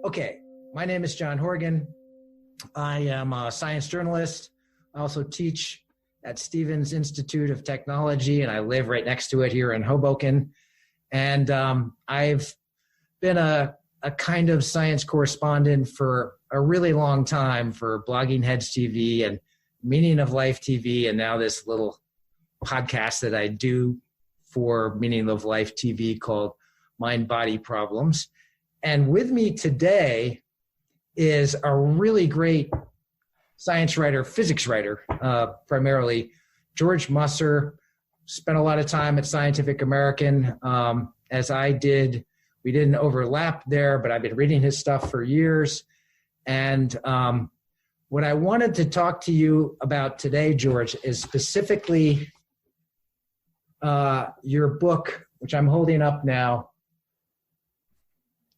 Okay, my name is John Horgan. I am a science journalist. I also teach at Stevens Institute of Technology, and I live right next to it here in Hoboken. And I've been a kind of science correspondent for a really long time for Blogging Heads TV and Meaning of Life TV, and now this little podcast that I do for Meaning of Life TV called Mind Body Problems. And with me today is a really great science writer, physics writer, primarily George Musser. Spent a lot of time at Scientific American, as I did. We didn't overlap there, but I've been reading his stuff for years. And what I wanted to talk to you about today, George, is specifically your book, which I'm holding up now,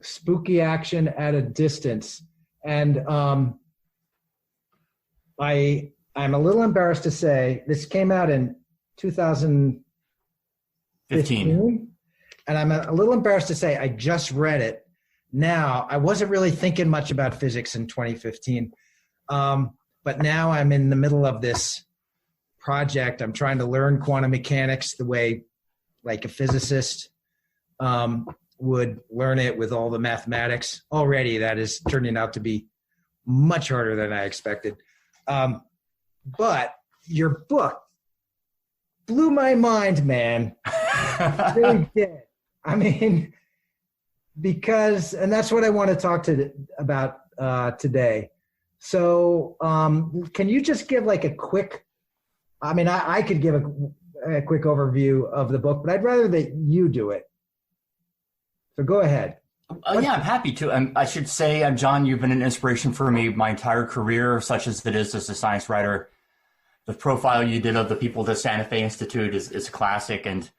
Spooky Action at a Distance. And I'm a little embarrassed to say this came out in 2015. And I'm a little embarrassed to say I just read it now. I wasn't really thinking much about physics in 2015. But now I'm in the middle of this project. I'm trying to learn quantum mechanics the way like a physicist would learn it with all the mathematics. Already that is turning out to be much harder than I expected. But your book blew my mind, man. It really did. I mean, because, and that's what I want to talk about today. So can you just give like a quick, I mean, I could give a quick overview of the book, but I'd rather that you do it. So go ahead. Yeah, I'm happy to. I should say, John, you've been an inspiration for me my entire career, such as it is as a science writer. The profile you did of the people at the Santa Fe Institute is classic, and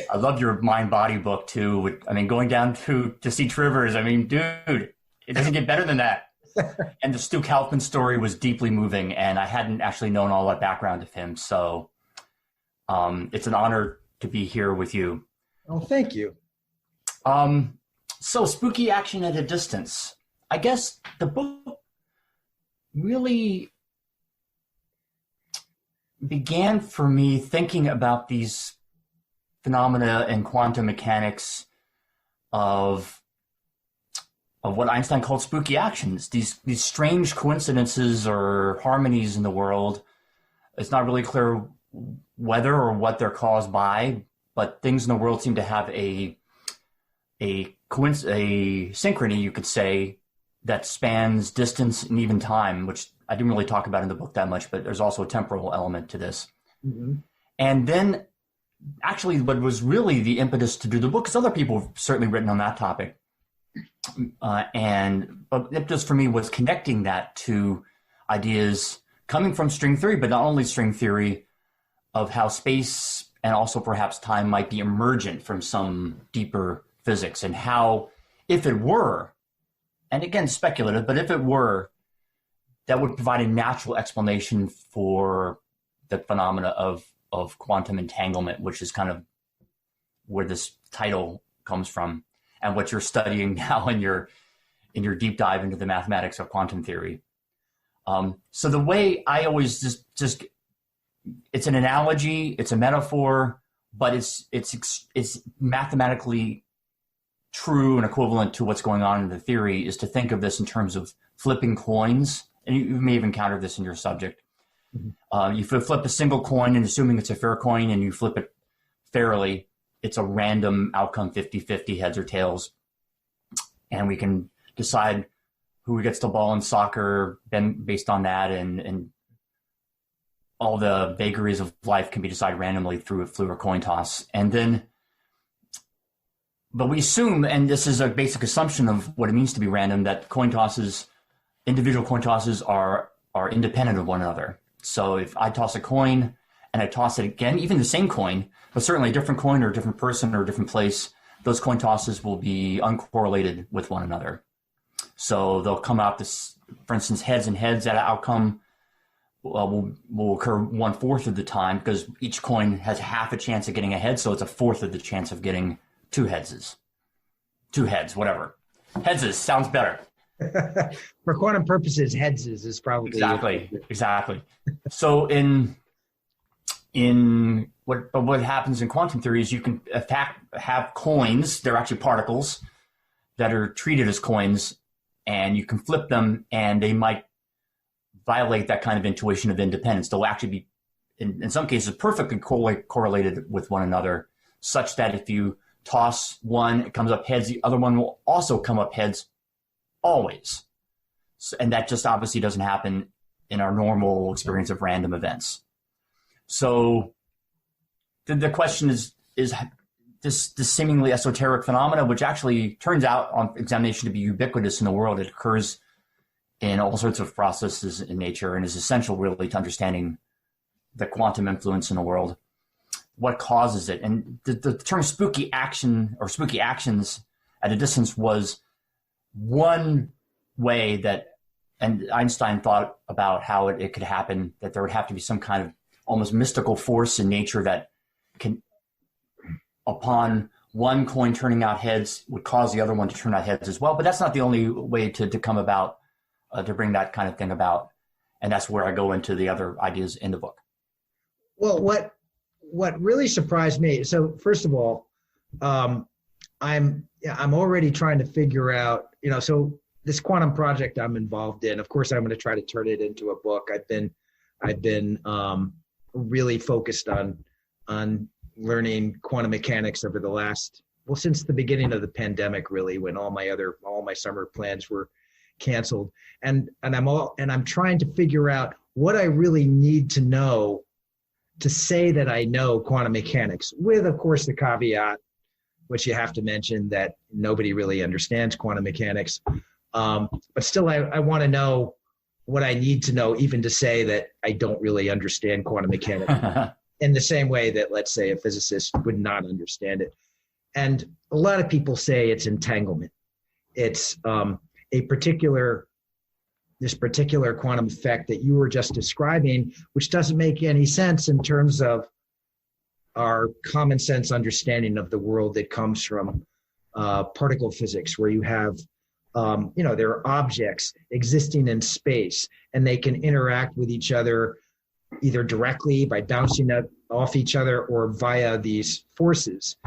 I love your mind-body book too. I mean, going down to see Trivers, I mean, dude, it doesn't get better than that. And the Stu Kaufman story was deeply moving, and I hadn't actually known all that background of him. So it's an honor to be here with you. Oh, thank you. So Spooky Action at a Distance. I guess the book really began for me thinking about these phenomena in quantum mechanics of what Einstein called spooky actions, these strange coincidences or harmonies in the world. It's not really clear whether or what they're caused by, but things in the world seem to have a synchrony, you could say, that spans distance and even time, which I didn't really talk about in the book that much, but there's also a temporal element to this. Mm-hmm. And then actually what was really the impetus to do the book, because other people have certainly written on that topic, but the impetus for me was connecting that to ideas coming from string theory, but not only string theory, of how space and also perhaps time might be emergent from some deeper physics, and how, if it were, and again speculative, but if it were, that would provide a natural explanation for the phenomena of quantum entanglement, which is kind of where this title comes from, and what you're studying now in your deep dive into the mathematics of quantum theory. So the way I always just it's an analogy, it's a metaphor, but it's mathematically true and equivalent to what's going on in the theory, is to think of this in terms of flipping coins. And you may have encountered this in your subject. Mm-hmm. You flip a single coin, and assuming it's a fair coin and you flip it fairly, it's a random outcome, 50-50, heads or tails. And we can decide who gets the ball in soccer based on that, and all the vagaries of life can be decided randomly through a coin toss. And then, but we assume, and this is a basic assumption of what it means to be random, that individual coin tosses are independent of one another. So if I toss a coin and I toss it again, even the same coin, but certainly a different coin or a different person or a different place, those coin tosses will be uncorrelated with one another. So they'll come out this, for instance, heads and heads, that outcome will occur 1/4 of the time, because each coin has half a chance of getting a head, so it's 1/4 of the chance of getting two headses. Two heads, whatever. Headses sounds better. For quantum purposes, headses is probably exactly. So in what happens in quantum theory is you can in fact have coins. They're actually particles that are treated as coins, and you can flip them, and they might violate that kind of intuition of independence. They'll actually be, in some cases, perfectly correlated with one another, such that if you toss one, it comes up heads, the other one will also come up heads always. And that just obviously doesn't happen in our normal experience of random events. So the question is this seemingly esoteric phenomena, which actually turns out on examination to be ubiquitous in the world. It occurs in all sorts of processes in nature and is essential really to understanding the quantum influence in the world. What causes it? And the term spooky action or spooky actions at a distance was one way that, and Einstein thought about how it could happen, that there would have to be some kind of almost mystical force in nature that can, upon one coin turning out heads, would cause the other one to turn out heads as well. But that's not the only way to come about, to bring that kind of thing about. And that's where I go into the other ideas in the book. Well, what really surprised me, so first of all, I'm already trying to figure out, so this quantum project I'm involved in, of course, I'm going to try to turn it into a book. I've been really focused on learning quantum mechanics over the last, since the beginning of the pandemic, really, when all my summer plans were canceled. And I'm trying to figure out what I really need to know to say that I know quantum mechanics, with, of course, the caveat, which you have to mention, that nobody really understands quantum mechanics. But still, I want to know what I need to know, even to say that I don't really understand quantum mechanics in the same way that, let's say, a physicist would not understand it. And a lot of people say it's entanglement. It's this particular quantum effect that you were just describing, which doesn't make any sense in terms of our common sense understanding of the world that comes from particle physics, where you have, there are objects existing in space, and they can interact with each other either directly by bouncing off each other or via these forces.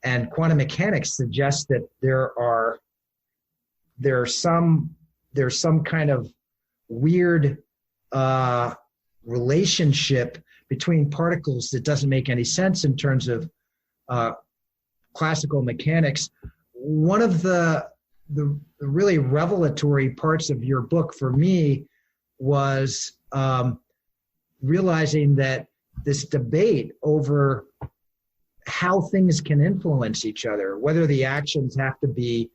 And quantum mechanics suggests that there's some kind of weird relationship between particles that doesn't make any sense in terms of classical mechanics. One of the really revelatory parts of your book for me was realizing that this debate over how things can influence each other, whether the actions have to be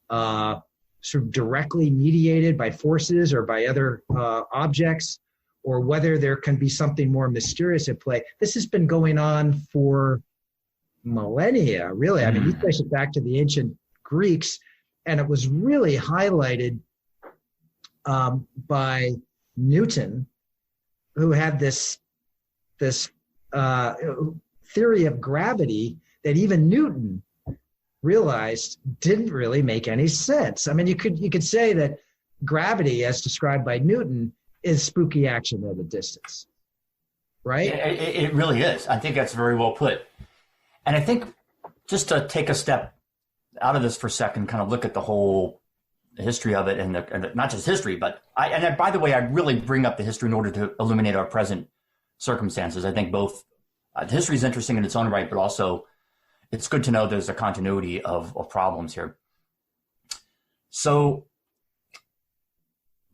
sort of directly mediated by forces or by other objects, or whether there can be something more mysterious at play. This has been going on for millennia, really. I mean, you trace it back to the ancient Greeks, and it was really highlighted by Newton, who had this theory of gravity that even Newton realized didn't really make any sense. I mean, you could say that gravity, as described by Newton, is spooky action at a distance, right? It really is. I think that's very well put. And I think just to take a step out of this for a second, kind of look at the whole history of it, and not just history, but by the way, I really bring up the history in order to illuminate our present circumstances. I think both the history is interesting in its own right, but also it's good to know there's a continuity of problems here. So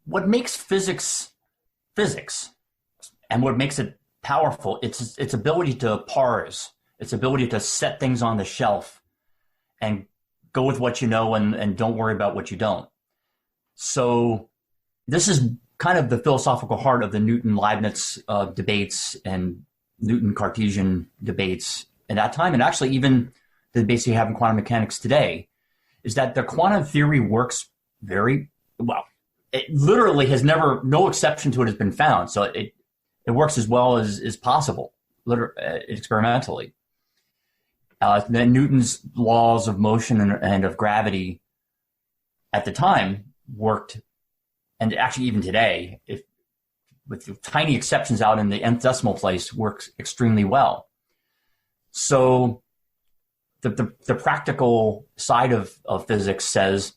what makes physics, and what makes it powerful, its ability to parse, its ability to set things on the shelf and go with what you know and don't worry about what you don't. So this is kind of the philosophical heart of the Newton-Leibniz debates and Newton-Cartesian debates at that time, and actually even the debates you have in quantum mechanics today, is that the quantum theory works very well. It literally has no exception to it has been found. So it works as well as possible, experimentally. Then Newton's laws of motion and of gravity at the time worked, and actually even today, with tiny exceptions out in the nth decimal place, works extremely well. So the practical side of physics says,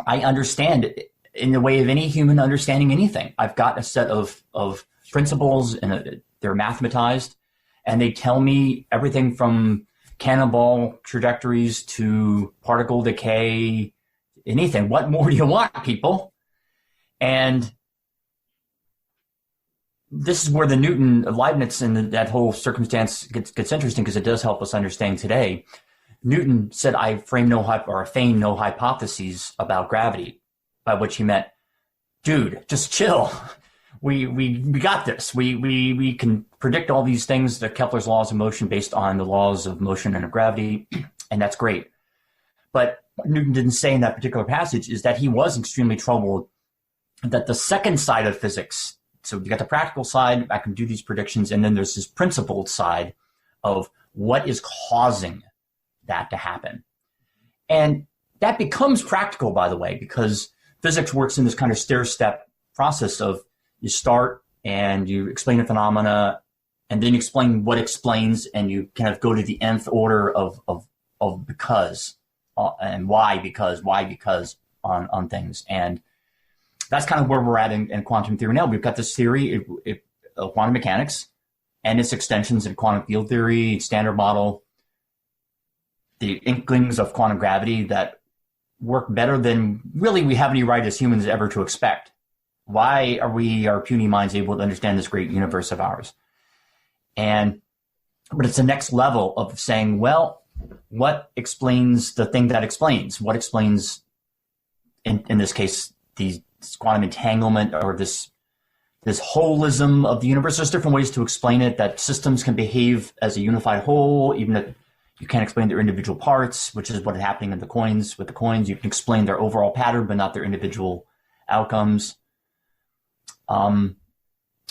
I understand it in the way of any human understanding anything. I've got a set of principles, and they're mathematized, and they tell me everything from cannonball trajectories to particle decay, anything. What more do you want, people? And this is where the Newton, Leibniz, and that whole circumstance gets interesting, because it does help us understand today. Newton said, I feign no hypotheses about gravity, by which he meant, dude, just chill. We got this. We can predict all these things, the Kepler's laws of motion based on the laws of motion and of gravity, and that's great. But what Newton didn't say in that particular passage is that he was extremely troubled that the second side of physics, so you got the practical side, I can do these predictions, and then there's this principled side of what is causing that to happen. And that becomes practical, by the way, because physics works in this kind of stair-step process of you start and you explain a phenomena, and then you explain what explains, and you kind of go to the nth order of because, and why because on things. And that's kind of where we're at in quantum theory now. We've got this theory of quantum mechanics and its extensions in quantum field theory, standard model, the inklings of quantum gravity that work better than really we have any right as humans ever to expect. Why are we, our puny minds, able to understand this great universe of ours? But it's the next level of saying, well, what explains the thing that explains? What explains, in this case, this quantum entanglement, or this holism of the universe? There's different ways to explain it, that systems can behave as a unified whole, even if you can't explain their individual parts, which is what is happening in the coins. With the coins, you can explain their overall pattern, but not their individual outcomes.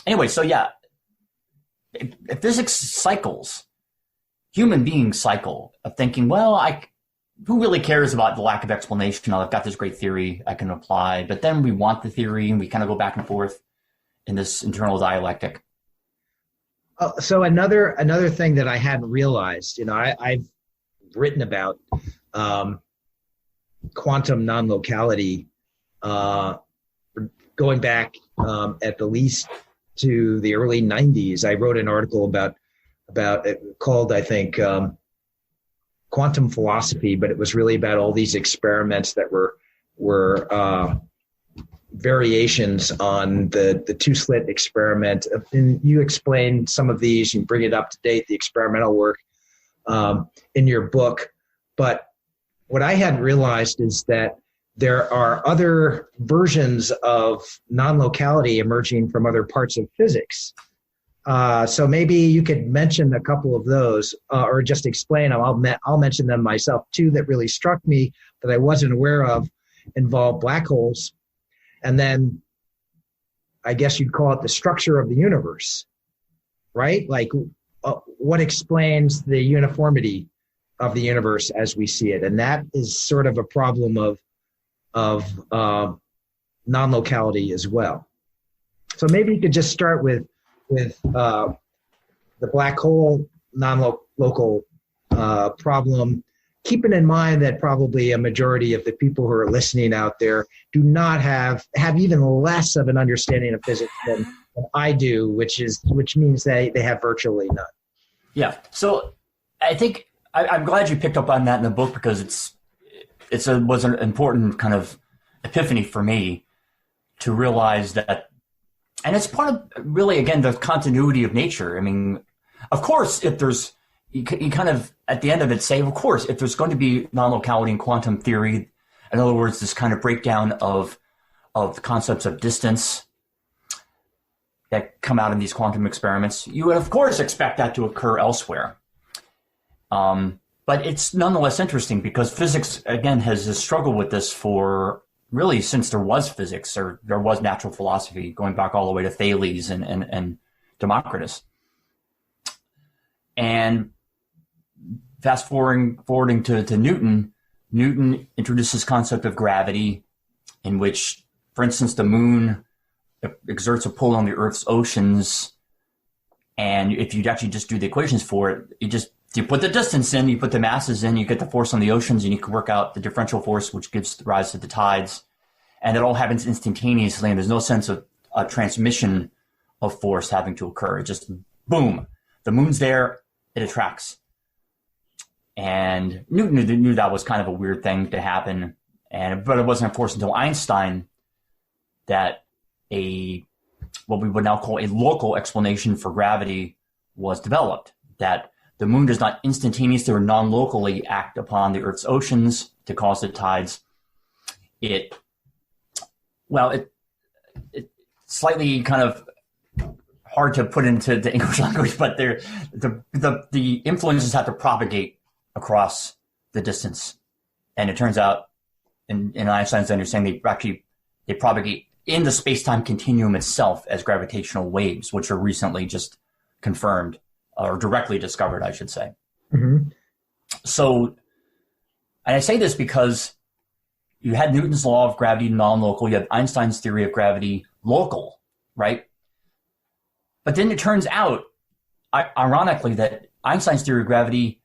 Anyway, so yeah, if physics cycles, human beings cycle of thinking, well, who really cares about the lack of explanation? I've got this great theory I can apply, but then we want the theory, and we kind of go back and forth in this internal dialectic. So another thing that I hadn't realized, I've written about quantum non-locality going back at the least to the early 90s. I wrote an article about it called, I think, Quantum Philosophy, but it was really about all these experiments that were variations on the two-slit experiment. And you explain some of these, you bring it up to date, the experimental work in your book. But what I hadn't realized is that there are other versions of non-locality emerging from other parts of physics. So maybe you could mention a couple of those, or just explain them. I'll mention them myself. Two that really struck me that I wasn't aware of involve black holes, and then I guess you'd call it the structure of the universe, right? Like what explains the uniformity of the universe as we see it. And that is sort of a problem of non-locality as well. So maybe you could just start with the black hole non-local problem, keeping in mind that probably a majority of the people who are listening out there do not have even less of an understanding of physics than I do, which means they have virtually none. Yeah. So I think I'm glad you picked up on that in the book, because it was an important kind of epiphany for me to realize that. And it's part of, really, again, the continuity of nature. I mean, of course, if there's, you kind of, at the end of it, say, of course, if there's going to be non-locality in quantum theory, in other words, this kind of breakdown of the concepts of distance that come out in these quantum experiments, you would, of course, expect that to occur elsewhere. But it's nonetheless interesting, because physics, again, has struggled with this for really since there was physics, or there was natural philosophy, going back all the way to Thales and Democritus. And fast forwarding to Newton. Newton introduced this concept of gravity, in which, for instance, the moon exerts a pull on the Earth's oceans. And if you actually just do the equations for it, you put the distance in, you put the masses in, you get the force on the oceans, and you can work out the differential force, which gives rise to the tides. And it all happens instantaneously, and there's no sense of a transmission of force having to occur. It just, boom, the moon's there, it attracts. And Newton knew that was kind of a weird thing to happen, but it wasn't, of course, until Einstein that what we would now call a local explanation for gravity was developed, that the moon does not instantaneously or non-locally act upon the Earth's oceans to cause the tides. It slightly kind of hard to put into the English language, but the influences have to propagate across the distance. And it turns out, in Einstein's understanding, they propagate in the space-time continuum itself as gravitational waves, which are recently just confirmed, or directly discovered, I should say. Mm-hmm. So, and I say this because you had Newton's law of gravity non-local, you have Einstein's theory of gravity local, right? But then it turns out, ironically, that Einstein's theory of gravity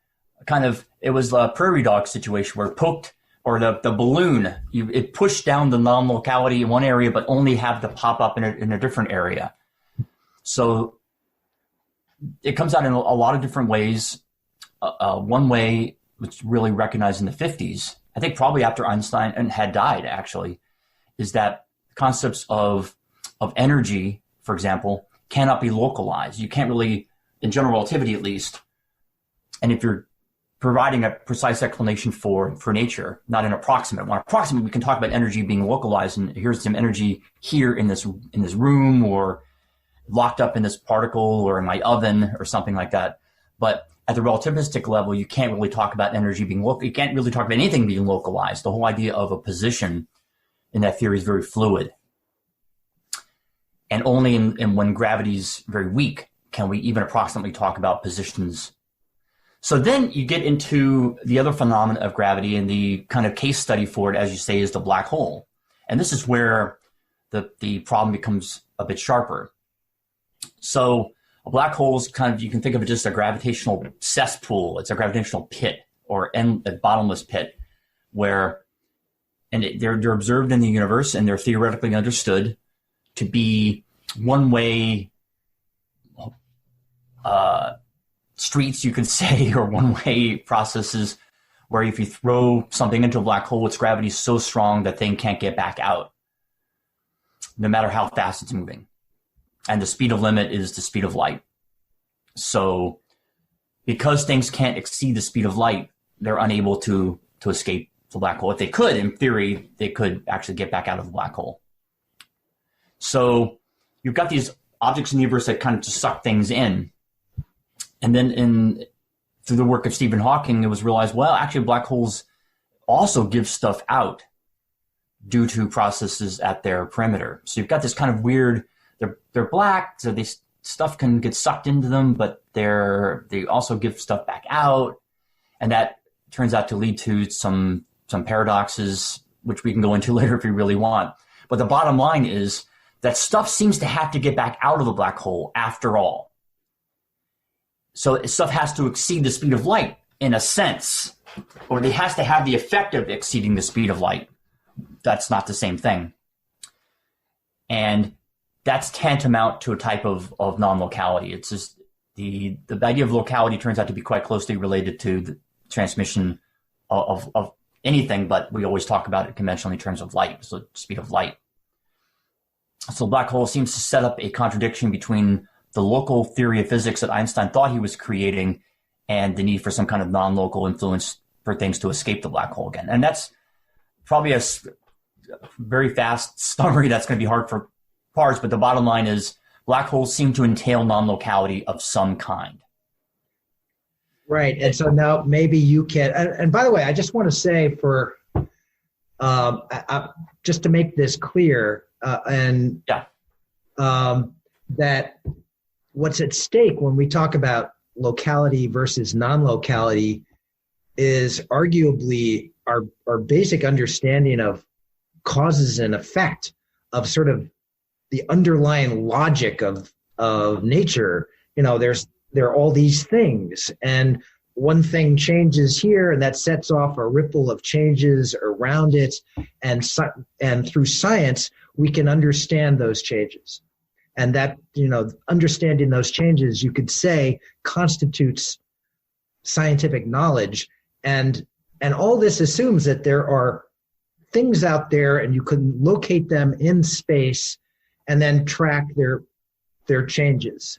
it was a prairie dog situation where it poked, or the balloon, it pushed down the non-locality in one area, but only have to pop up in a different area. So it comes out in a lot of different ways. One way, which really recognized in the 50s, I think probably after Einstein had died, actually, is that concepts of energy, for example, cannot be localized. You can't really, in general relativity at least, and if you're providing a precise explanation for nature, not an approximate one. Approximate, we can talk about energy being localized, and here's some energy here in this room, or locked up in this particle, or in my oven, or something like that. But at the relativistic level, you can't really talk about energy being local. You can't really talk about anything being localized. The whole idea of a position in that theory is very fluid. And only in when gravity's very weak can we even approximately talk about positions. So then you get into the other phenomenon of gravity, and the kind of case study for it, as you say, is the black hole. And this is where the problem becomes a bit sharper. So a black hole is you can think of it just a gravitational cesspool. It's a gravitational pit, or a bottomless pit, they're observed in the universe, and they're theoretically understood to be one-way streets, you could say, or one-way processes, where if you throw something into a black hole, its gravity is so strong that thing can't get back out, no matter how fast it's moving. And the speed of limit is the speed of light. So because things can't exceed the speed of light, they're unable to escape the black hole. If they could, in theory, they could actually get back out of the black hole. So you've got these objects in the universe that kind of just suck things in. And then through the work of Stephen Hawking, it was realized, well, actually black holes also give stuff out due to processes at their perimeter. So you've got this kind of weird, they're black, so stuff can get sucked into them, but they also give stuff back out. And that turns out to lead to some paradoxes, which we can go into later if we really want. But the bottom line is that stuff seems to have to get back out of the black hole after all. So stuff has to exceed the speed of light in a sense, or it has to have the effect of exceeding the speed of light. That's not the same thing. And that's tantamount to a type of non-locality. It's just the idea of locality turns out to be quite closely related to the transmission of anything, but we always talk about it conventionally in terms of light, so speed of light. So black hole seems to set up a contradiction between the local theory of physics that Einstein thought he was creating and the need for some kind of non-local influence for things to escape the black hole again. And that's probably a very fast summary that's going to be hard for parts, but the bottom line is black holes seem to entail non-locality of some kind. Right. And so now maybe you can, and by the way, I just want to say just to make this clear, that what's at stake when we talk about locality versus non-locality is arguably our basic understanding of causes and effect, of sort of the underlying logic of nature. There are all these things, and one thing changes here, and that sets off a ripple of changes around it. And through science, we can understand those changes. And that, understanding those changes, you could say, constitutes scientific knowledge. And all this assumes that there are things out there, and you can locate them in space and then track their changes.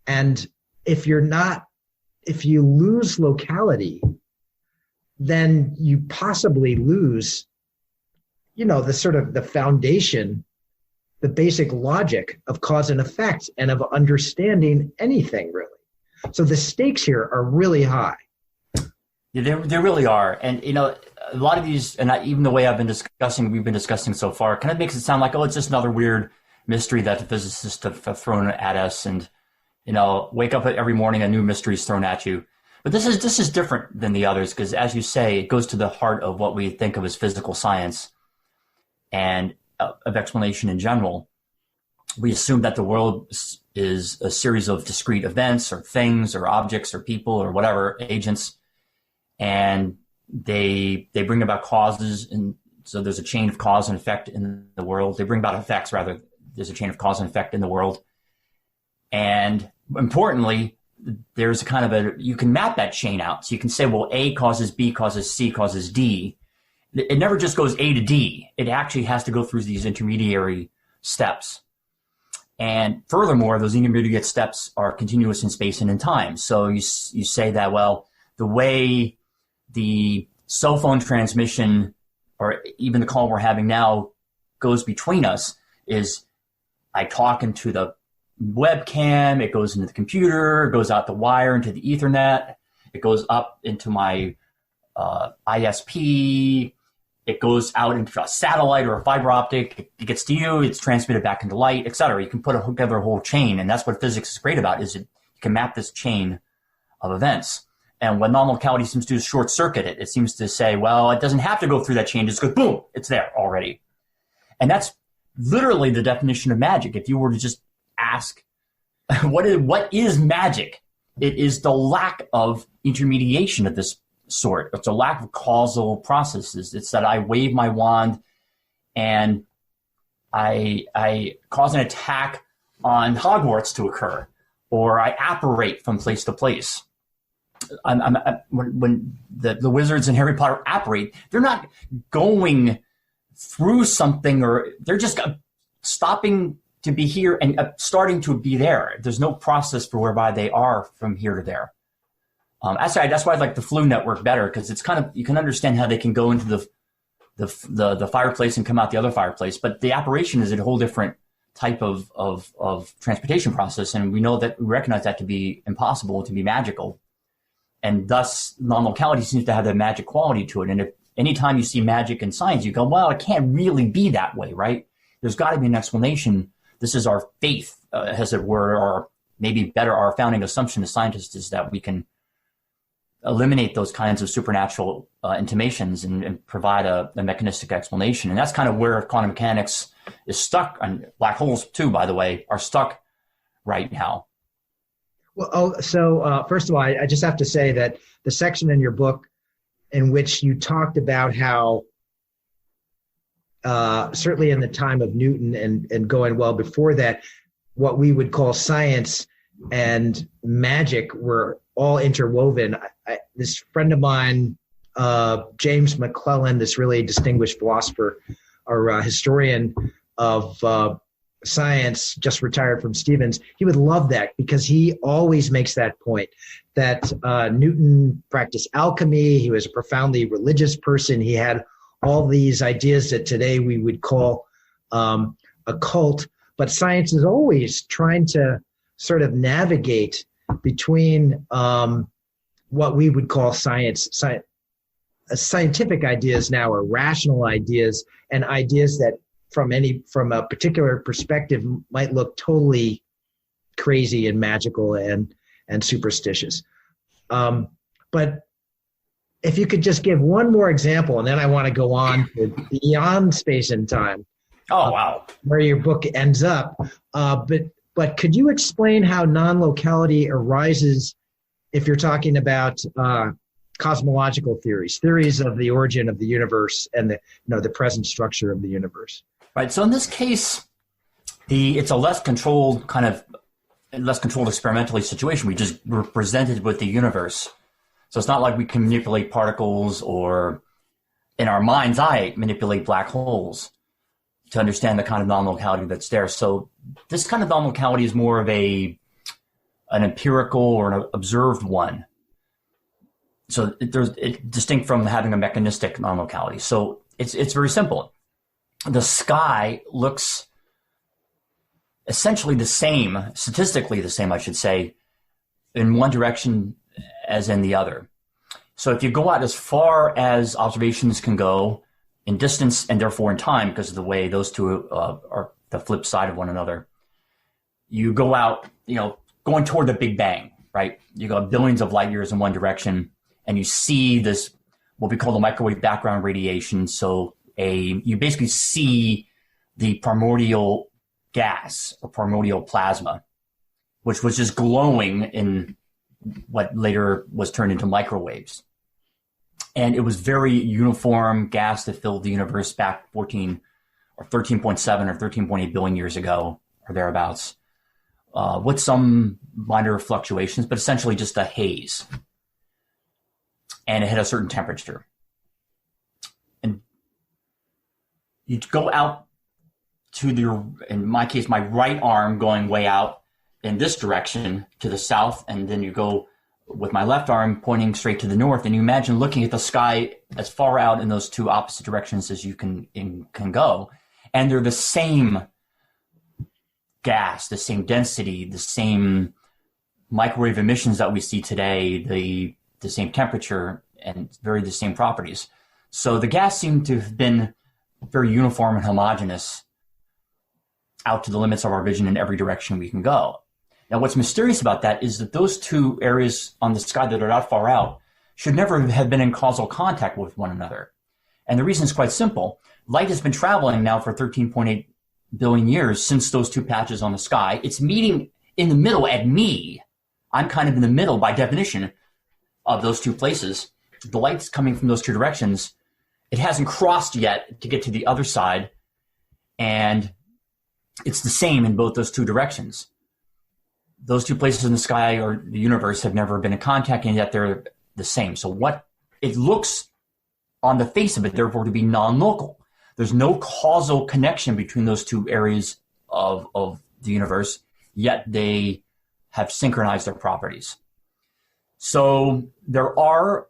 And if you lose locality, then you possibly lose, the sort of the foundation, the basic logic of cause and effect, and of understanding anything, really. So the stakes here are really high. Yeah, they really are. And, a lot of these, and even the way we've been discussing so far, kind of makes it sound like, it's just another weird mystery that the physicists have thrown at us. And, wake up every morning, a new mystery is thrown at you. But this is different than the others, because as you say, it goes to the heart of what we think of as physical science and of explanation in general. We assume that the world is a series of discrete events or things or objects or people or whatever, agents, and they bring about causes, and so there's a chain of cause and effect in the world. They bring about effects, rather. There's a chain of cause and effect in the world. And importantly, there's a kind of you can map that chain out. So you can say, well, A causes B, causes C, causes D. It never just goes A to D. It actually has to go through these intermediary steps. And furthermore, those intermediate steps are continuous in space and in time. So you say that, well, the way the cell phone transmission, or even the call we're having now, goes between us is I talk into the webcam, it goes into the computer, it goes out the wire into the Ethernet, it goes up into my ISP, it goes out into a satellite or a fiber optic, it gets to you, it's transmitted back into light, etc. You can put together a whole chain, and that's what physics is great about, is you can map this chain of events. And what non-locality seems to do is short circuit it. It seems to say, well, it doesn't have to go through that chain, just goes boom, it's there already. And that's literally the definition of magic. If you were to just ask, what is magic? It is the lack of intermediation of this sort. It's a lack of causal processes. It's that I wave my wand and I cause an attack on Hogwarts to occur, or I apparate from place to place. When the wizards in Harry Potter apparate, they're not going through something, or they're just stopping to be here and starting to be there. There's no process for whereby they are from here to there. That's why I like the Flu network better, because it's kind of, you can understand how they can go into the fireplace and come out the other fireplace. But the apparition is a whole different type of transportation process, and we recognize that to be impossible, to be magical. And thus, non-locality seems to have that magic quality to it. And if anytime you see magic in science, you go, well, it can't really be that way, right? There's got to be an explanation. This is our faith, as it were, or maybe better, our founding assumption as scientists is that we can eliminate those kinds of supernatural intimations and provide a mechanistic explanation. And that's kind of where quantum mechanics is stuck, and black holes too, by the way, are stuck right now. Well, first of all, I just have to say that the section in your book in which you talked about how certainly in the time of Newton and going well before that, what we would call science and magic were all interwoven. This friend of mine, James McClellan, this really distinguished philosopher or historian of science, just retired from Stevens, he would love that, because he always makes that point that Newton practiced alchemy. He was a profoundly religious person. He had all these ideas that today we would call occult, but science is always trying to sort of navigate between what we would call scientific ideas now, or rational ideas, and ideas that from a particular perspective might look totally crazy and magical and superstitious. But if you could just give one more example, and then I want to go on to beyond space and time. Oh, wow. Where your book ends up. But could you explain how non-locality arises if you're talking about cosmological theories of the origin of the universe and the present structure of the universe? Right. So in this case, it's a less controlled experimentally situation. We just were presented with the universe. So it's not like we can manipulate particles or, in our mind's eye, manipulate black holes to understand the kind of non-locality that's there. So this kind of non-locality is more of an empirical or an observed one. So it's distinct from having a mechanistic non-locality. So it's very simple. The sky looks essentially the same, statistically the same, I should say, in one direction as in the other. So if you go out as far as observations can go in distance and therefore in time, because of the way those two are the flip side of one another, you go out, going toward the Big Bang, right? You go billions of light years in one direction, and you see this, what we call the microwave background radiation. So you basically see the primordial gas or primordial plasma, which was just glowing in what later was turned into microwaves. And it was very uniform gas that filled the universe back 14 or 13.7 or 13.8 billion years ago or thereabouts, with some minor fluctuations, but essentially just a haze. And it had a certain temperature. And you go out to in my case, my right arm going way out in this direction to the south, and then you go with my left arm pointing straight to the north, and you imagine looking at the sky as far out in those two opposite directions as you can go, and they're the same gas, the same density, the same microwave emissions that we see today, the same temperature, and the same properties. So the gas seemed to have been very uniform and homogeneous out to the limits of our vision in every direction we can go. Now, what's mysterious about that is that those two areas on the sky that are not far out should never have been in causal contact with one another. And the reason is quite simple. Light has been traveling now for 13.8 billion years since those two patches on the sky. It's meeting in the middle at me. I'm kind of in the middle by definition of those two places. The light's coming from those two directions. It hasn't crossed yet to get to the other side. And it's the same in both those two directions. Those two places in the sky or the universe have never been in contact, and yet they're the same. So what it looks on the face of it, therefore, to be non-local. There's no causal connection between those two areas of the universe, yet they have synchronized their properties. So there are,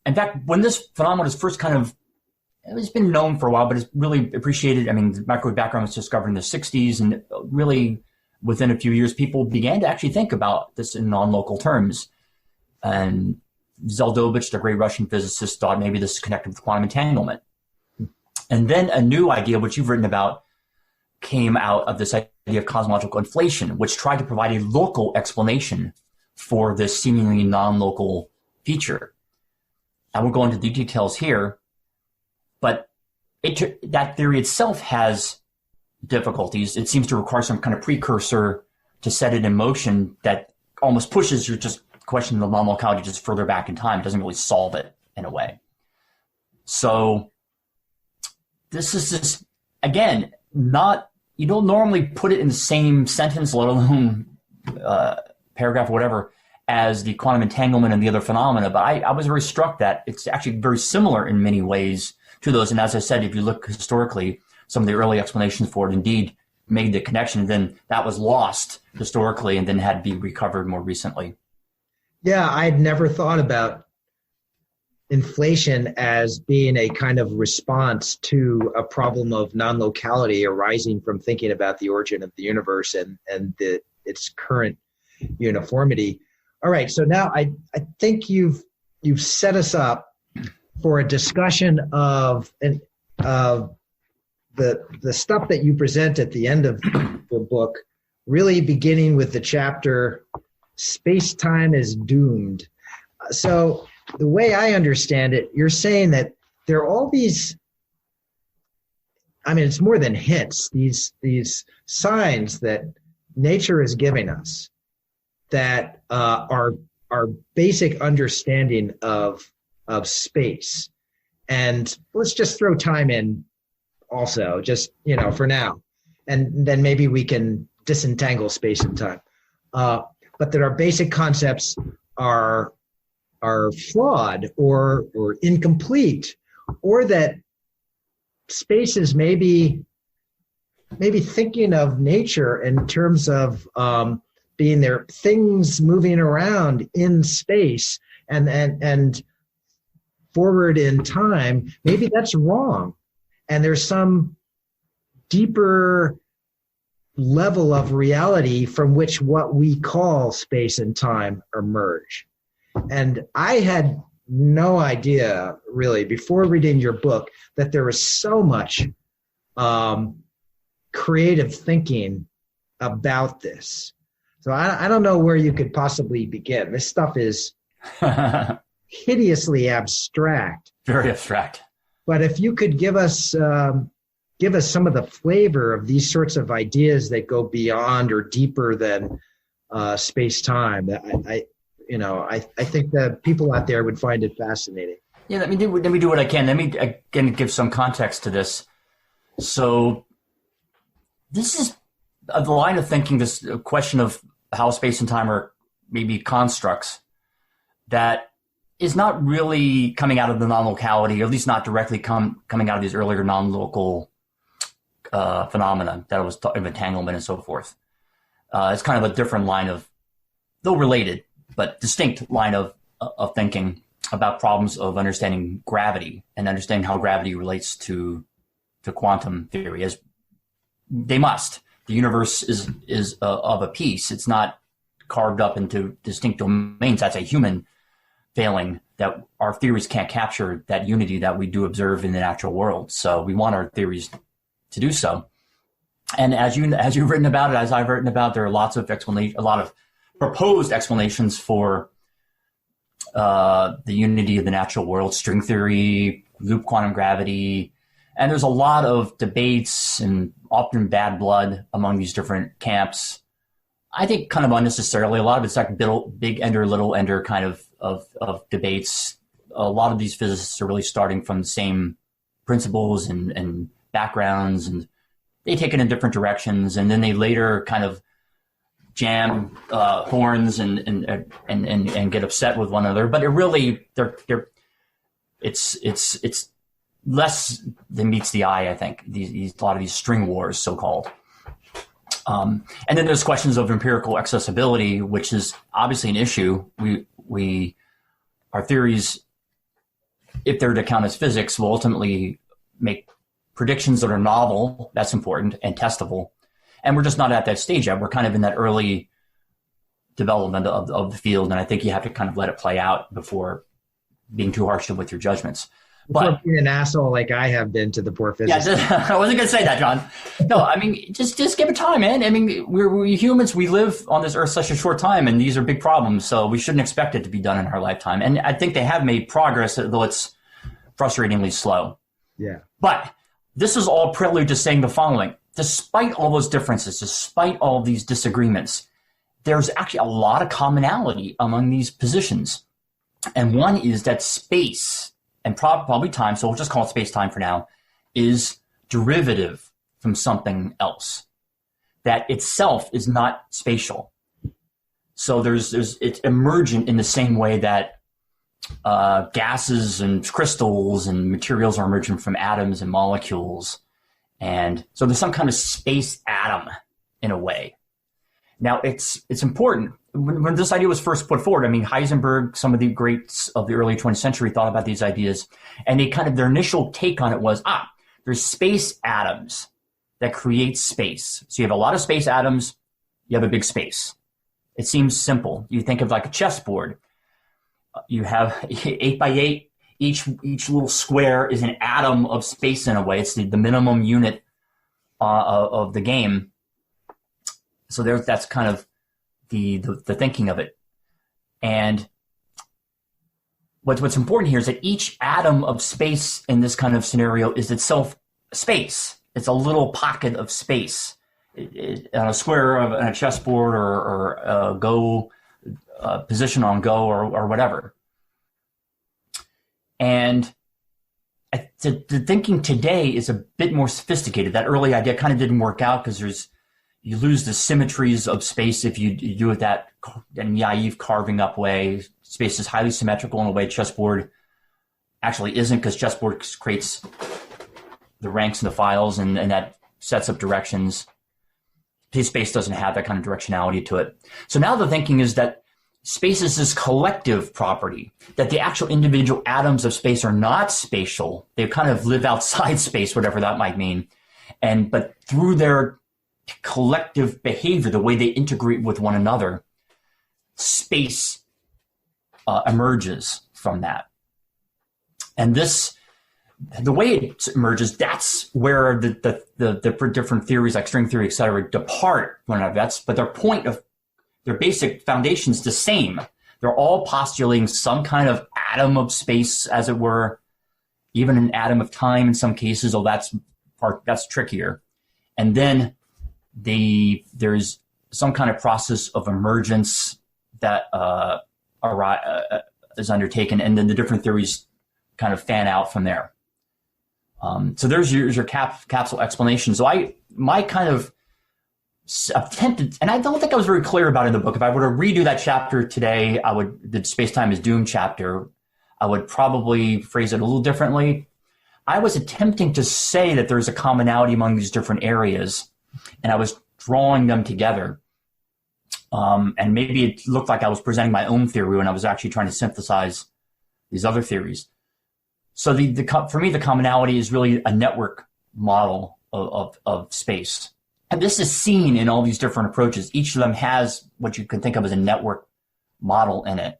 in fact, when this phenomenon is first it's been known for a while, but it's really appreciated. I mean, the microwave background was discovered in the 60s, and really within a few years, people began to actually think about this in non-local terms. And Zeldovich, the great Russian physicist, thought maybe this is connected with quantum entanglement. And then a new idea, which you've written about, came out of this idea of cosmological inflation, which tried to provide a local explanation for this seemingly non-local feature. I won't go into the details here, but that theory itself has difficulties. It seems to require some kind of precursor to set it in motion that almost pushes your just question of non-locality just further back in time. It doesn't really solve it in a way. So this is just, again, you don't normally put it in the same sentence, let alone paragraph or whatever, as the quantum entanglement and the other phenomena. But I was very struck that it's actually very similar in many ways to those. And as I said, if you look historically, some of the early explanations for it indeed made the connection. Then that was lost historically and then had to be recovered more recently. Yeah, I'd never thought about inflation as being a kind of response to a problem of non-locality arising from thinking about the origin of the universe and its current uniformity. All right, so now I think you've set us up for a discussion of the stuff that you present at the end of the book, really beginning with the chapter "Space-Time is Doomed." So the way I understand it, you're saying that there are all these, I mean, it's more than hints, these signs that nature is giving us that are basic understanding of space. And let's just throw time in also, just, for now. And then maybe we can disentangle space and time. But that our basic concepts are flawed or incomplete, or that space is maybe thinking of nature in terms of being there, things moving around in space and forward in time. Maybe that's wrong, and there's some deeper level of reality from which what we call space and time emerge. And I had no idea, really, before reading your book, that there was so much creative thinking about this. So I don't know where you could possibly begin. This stuff is hideously abstract. Very abstract. But if you could give us some of the flavor of these sorts of ideas that go beyond or deeper than space-time, I think that people out there would find it fascinating. Yeah, let me do what I can. Let me again give some context to this. So this is the line of thinking, this question of how space and time are maybe constructs that is not really coming out of the non-locality, or at least not directly coming out of these earlier non-local phenomena that was of entanglement and so forth. It's kind of a different line of, though related, but distinct line of thinking about problems of understanding gravity and understanding how gravity relates to quantum theory, as they must. The universe is of a piece. It's not carved up into distinct domains. That's a human failing, that our theories can't capture that unity that we do observe in the natural world. So we want our theories to do so. And as you've written about it, as I've written about, there are lots of a lot of proposed explanations for the unity of the natural world, string theory, loop quantum gravity. And there's a lot of debates and often bad blood among these different camps. I think kind of unnecessarily. A lot of it's like big ender, little ender kind of debates. A lot of these physicists are really starting from the same principles and backgrounds, and they take it in different directions. And then they later kind of jam horns and get upset with one another. But it really, it's less than meets the eye, I think, a lot of these string wars, so-called. And then there's questions of empirical accessibility, which is obviously an issue. Our theories, if they're to count as physics, will ultimately make predictions that are novel, that's important, and testable. And we're just not at that stage yet. We're kind of in that early development of the field, and I think you have to kind of let it play out before being too harsh with your judgments. But being an asshole like I have been to the poor physicists. Yeah, I wasn't going to say that, John. No, I mean, just give it time, man. I mean, we're humans. We live on this earth such a short time, and these are big problems, so we shouldn't expect it to be done in our lifetime. And I think they have made progress, though it's frustratingly slow. Yeah. But this is all prelude to saying the following. Despite all those differences, despite all these disagreements, there's actually a lot of commonality among these positions. And one is that space, and probably time, so we'll just call it space-time for now, is derivative from something else. That itself is not spatial. So it's emergent in the same way that gases and crystals and materials are emergent from atoms and molecules. And so there's some kind of space atom in a way. Now, it's important. When this idea was first put forward, I mean, Heisenberg, some of the greats of the early 20th century thought about these ideas, and their initial take on it was, there's space atoms that create space. So you have a lot of space atoms, you have a big space. It seems simple. You think of like a chessboard. You have 8 by 8. Each little square is an atom of space in a way. It's the minimum unit of the game. So that's kind of the thinking of it. And what's important here is that each atom of space in this kind of scenario is itself space. It's a little pocket of space on a square on a chessboard or a Go position on Go or whatever. And the thinking today is a bit more sophisticated. That early idea kind of didn't work out because you lose the symmetries of space if you do it that naive carving up way. Space is highly symmetrical in a way chessboard actually isn't, because chessboard creates the ranks and the files and that sets up directions. Space doesn't have that kind of directionality to it. So now the thinking is that space is this collective property, that the actual individual atoms of space are not spatial. They kind of live outside space, whatever that might mean. But through their collective behavior, the way they integrate with one another, space emerges from that. And the way it emerges, that's where the different theories like string theory, et cetera, depart from one another. But their basic foundation is the same. They're all postulating some kind of atom of space, as it were, even an atom of time in some cases, that's trickier. And then there's some kind of process of emergence that is undertaken, and then the different theories kind of fan out from there. So there's your capsule explanation. So my kind of attempted, and I don't think I was very clear about it in the book. If I were to redo that chapter today, the Space-Time is Doomed chapter, I would probably phrase it a little differently. I was attempting to say that there's a commonality among these different areas, and I was drawing them together. And maybe it looked like I was presenting my own theory when I was actually trying to synthesize these other theories. So for me, the commonality is really a network model of space. And this is seen in all these different approaches. Each of them has what you can think of as a network model in it.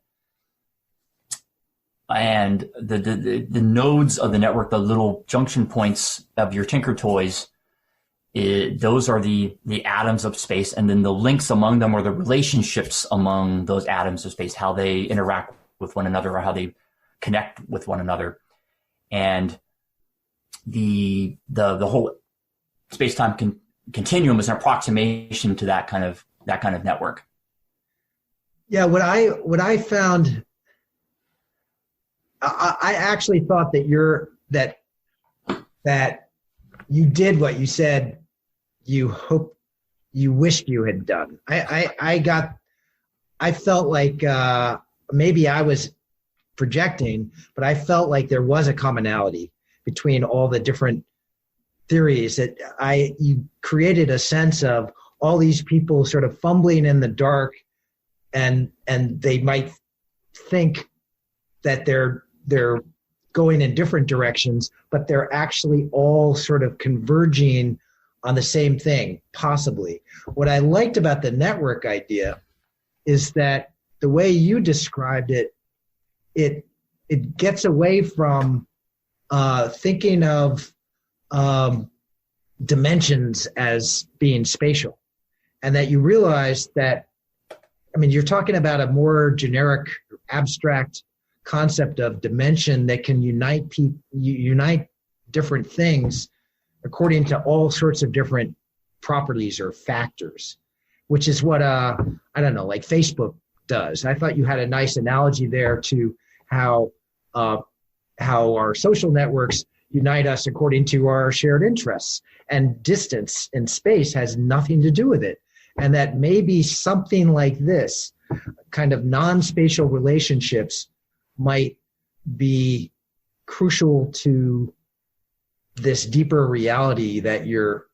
And the nodes of the network, the little junction points of your Tinker Toys, those are the atoms of space. And then the links among them are the relationships among those atoms of space, how they interact with one another or how they connect with one another. And the whole space-time continuum is an approximation to that kind of network. Yeah, what I found, I actually thought that you did what you said you wished you had done. I felt like maybe I was projecting, but I felt like there was a commonality between all the different theories, that you created a sense of all these people sort of fumbling in the dark, and they might think that they're going in different directions, but they're actually all sort of converging on the same thing, possibly. What I liked about the network idea is that the way you described it, it gets away from thinking of dimensions as being spatial, and that you realize that, I mean, you're talking about a more generic, abstract concept of dimension that can unite different things according to all sorts of different properties or factors, which is what I don't know, like Facebook does. I thought you had a nice analogy there to how our social networks unite us according to our shared interests, and distance in space has nothing to do with it. And that maybe something like this, kind of non-spatial relationships, might be crucial to this deeper reality that you're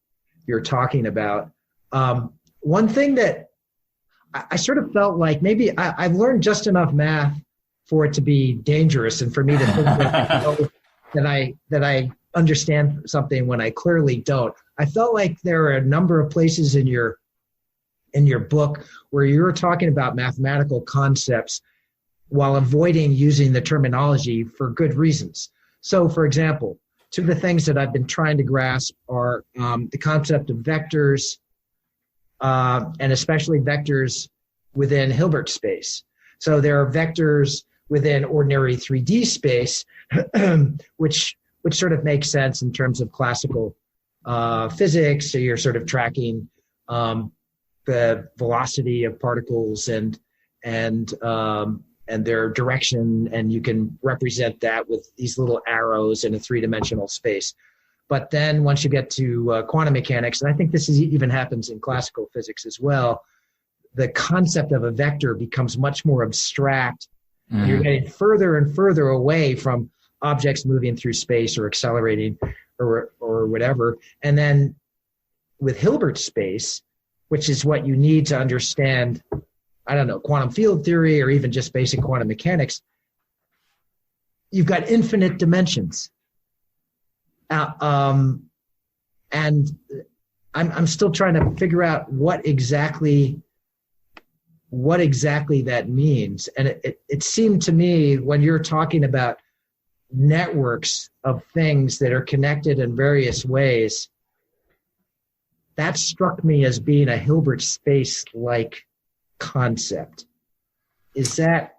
talking about. One thing that I sort of felt like maybe I've learned just enough math for it to be dangerous, and for me to think that I understand something when I clearly don't. I felt like there are a number of places in your book where you're talking about mathematical concepts while avoiding using the terminology for good reasons. So, for example, two of the things that I've been trying to grasp are the concept of vectors, and especially vectors within Hilbert space. So there are vectors within ordinary 3D space, which sort of makes sense in terms of classical physics. So you're sort of tracking the velocity of particles and their direction, and you can represent that with these little arrows in a three-dimensional space. But then once you get to quantum mechanics, and I think this even happens in classical physics as well, the concept of a vector becomes much more abstract. And you're getting further and further away from objects moving through space or accelerating or whatever. And then with Hilbert space, which is what you need to understand, I don't know, quantum field theory or even just basic quantum mechanics, you've got infinite dimensions. And I'm still trying to figure out what exactly that means. And it seemed to me, when you're talking about networks of things that are connected in various ways, that struck me as being a Hilbert space-like concept. Is that?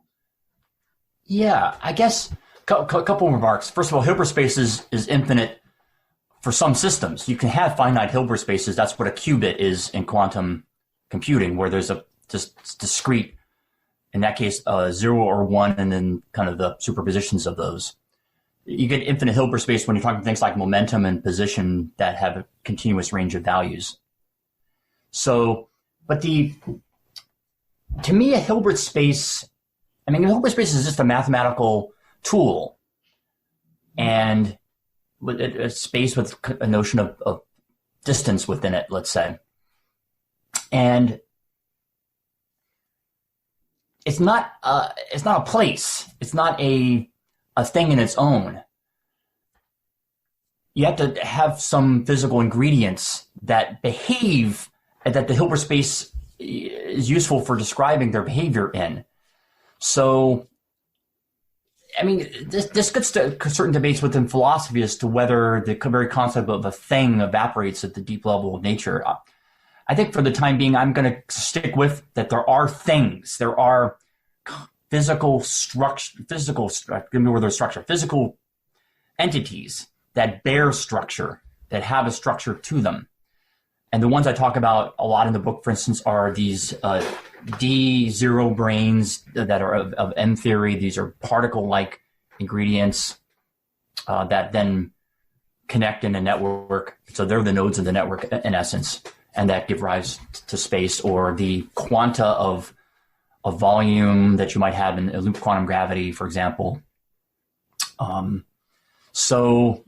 Yeah, I guess a couple of remarks. First of all, Hilbert space is infinite for some systems. You can have finite Hilbert spaces. That's what a qubit is in quantum computing, where there's a just discrete, in that case, 0 or 1, and then kind of the superpositions of those. You get infinite Hilbert space when you're talking things like momentum and position that have a continuous range of values. So, but to me, a Hilbert space, a Hilbert space is just a mathematical tool, and a space with a notion of distance within it, let's say. And it's not a place. It's not a thing in its own. You have to have some physical ingredients that behave, that the Hilbert space is useful for describing their behavior in. So, this gets to certain debates within philosophy as to whether the very concept of a thing evaporates at the deep level of nature. I think for the time being, I'm going to stick with that there are things, there are physical entities that bear structure, that have a structure to them. And the ones I talk about a lot in the book, for instance, are these D0 brains that are of M theory. These are particle-like ingredients that then connect in a network. So they're the nodes of the network in essence, and that give rise to space, or the quanta of volume that you might have in loop quantum gravity, for example. So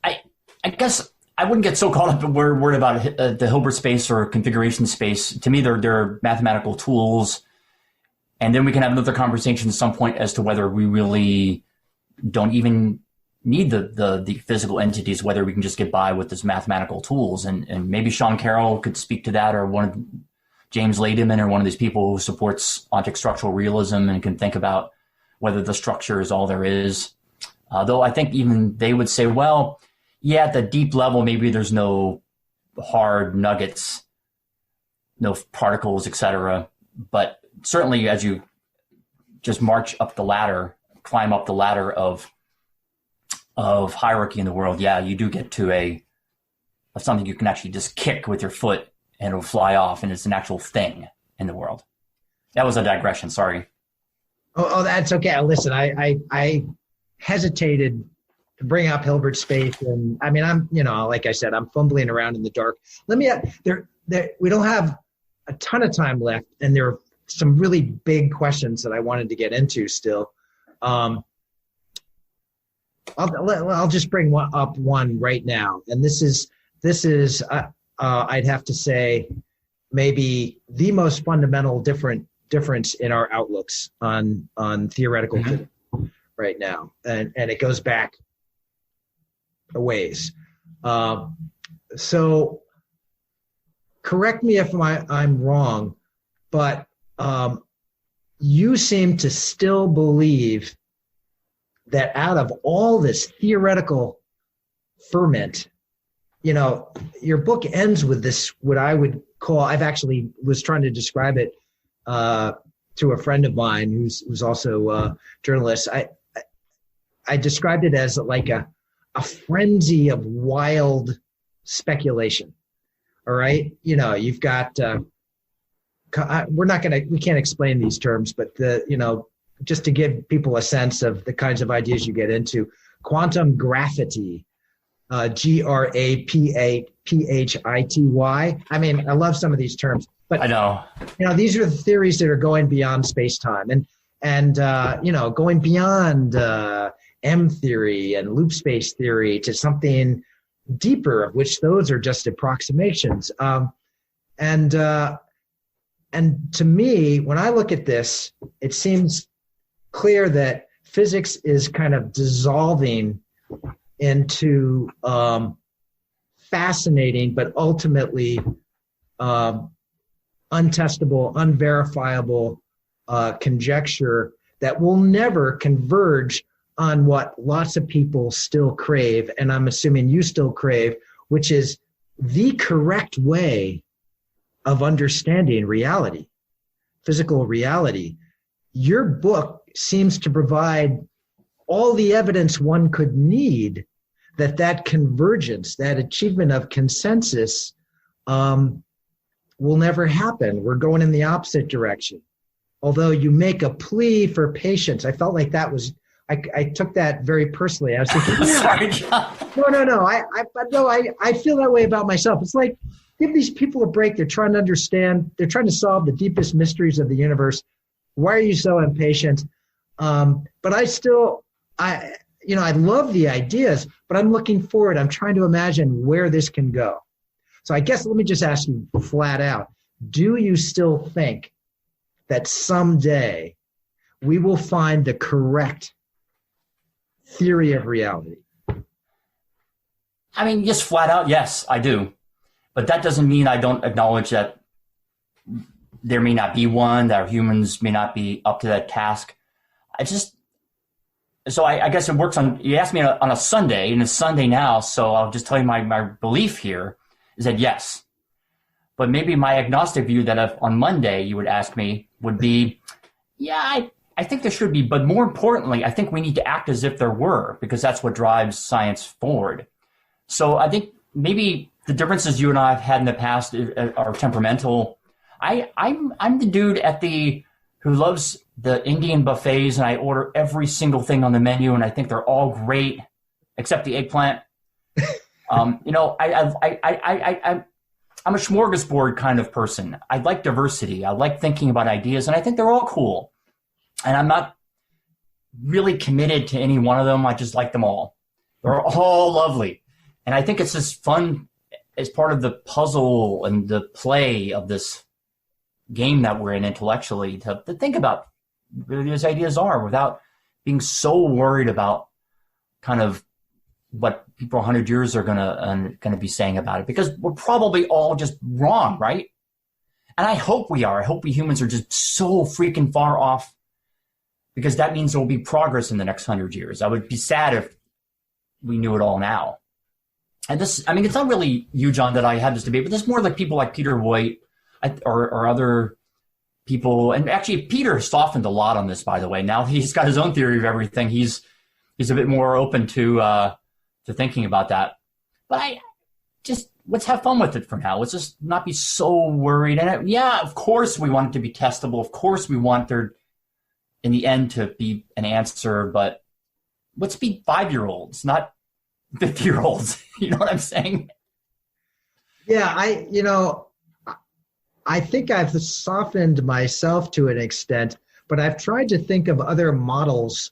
I guess I wouldn't get so caught up in worried about the Hilbert space or configuration space. To me, they're mathematical tools. And then we can have another conversation at some point as to whether we really don't even need the physical entities, whether we can just get by with these mathematical tools. And maybe Sean Carroll could speak to that, or one of James Lademan, or one of these people who supports object structural realism and can think about whether the structure is all there is. Though I think even they would say, well, yeah, at the deep level, maybe there's no hard nuggets, no particles, etc. But certainly as you just march up the ladder, climb up the ladder of hierarchy in the world, yeah, you do get to something you can actually just kick with your foot and it'll fly off, and it's an actual thing in the world. That was a digression, sorry. Oh, that's okay. Listen, I hesitated to bring up Hilbert space, and I'm, like I said, I'm fumbling around in the dark. Let me we don't have a ton of time left, and there are some really big questions that I wanted to get into still. I'll just bring one right now, and this is I'd have to say maybe the most fundamental difference in our outlooks on theoretical physics right now, and it goes back a ways. So correct me if I'm wrong, but you seem to still believe that out of all this theoretical ferment, your book ends with this, what I would call, I've actually was trying to describe it to a friend of mine who's also a journalist. I described it as like a frenzy of wild speculation. All right. You've got, we can't explain these terms, but just to give people a sense of the kinds of ideas you get into, quantum graphity, GRAPHITY. I mean, I love some of these terms, but I know, these are the theories that are going beyond space-time and going beyond M theory and loop space theory to something deeper, of which those are just approximations. And to me, when I look at this, it seems clear that physics is kind of dissolving into fascinating, but ultimately untestable, unverifiable conjecture that will never converge on what lots of people still crave, and I'm assuming you still crave, which is the correct way of understanding reality, physical reality. Your book seems to provide all the evidence one could need that convergence, that achievement of consensus will never happen. We're going in the opposite direction. Although you make a plea for patience, I felt like that was, I took that very personally. I was thinking, sorry, John. No. I feel that way about myself. It's like, give these people a break. They're trying to understand. They're trying to solve the deepest mysteries of the universe. Why are you so impatient? But I love the ideas, but I'm looking forward. I'm trying to imagine where this can go. So I guess let me just ask you flat out, do you still think that someday we will find the correct theory of reality? I mean, just flat out, yes, I do. But that doesn't mean I don't acknowledge that there may not be one, that humans may not be up to that task. I guess it works on, you asked me on a Sunday, and it's Sunday now, so I'll just tell you my belief here is that yes. But maybe my agnostic view that if on Monday you would ask me would be, yeah, I think there should be, but more importantly, I think we need to act as if there were, because that's what drives science forward. So I think maybe the differences you and I have had in the past are temperamental. I'm the dude who loves the Indian buffets, and I order every single thing on the menu, and I think they're all great, except the eggplant. I'm a smorgasbord kind of person. I like diversity. I like thinking about ideas, and I think they're all cool. And I'm not really committed to any one of them. I just like them all. They're all lovely. And I think it's just fun as part of the puzzle and the play of this game that we're in intellectually to think about where these ideas are without being so worried about kind of what people 100 years are gonna be saying about it, because we're probably all just wrong, right? And I hope we are. I hope we humans are just so freaking far off, because that means there will be progress in the next 100 years. I would be sad if we knew it all now. And this, I mean, it's not really you, John, that I had this debate, but there's more like people like Peter White or other people. And actually, Peter softened a lot on this, by the way. Now he's got his own theory of everything. He's a bit more open to thinking about that. But let's have fun with it for now. Let's just not be so worried. And yeah, of course we want it to be testable. Of course we want there, in the end, to be an answer. But let's be 5-year-olds, not 50-year-olds. You know what I'm saying? Yeah, I think I've softened myself to an extent, but I've tried to think of other models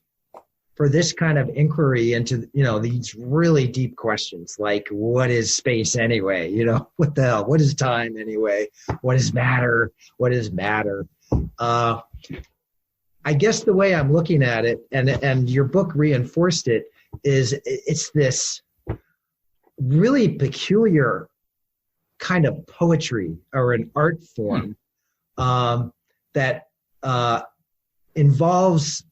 for this kind of inquiry into, these really deep questions, like what is space anyway? What the hell? What is time anyway? What is matter? What is matter? I guess the way I'm looking at it, and your book reinforced it, is it's this really peculiar kind of poetry or an art form that involves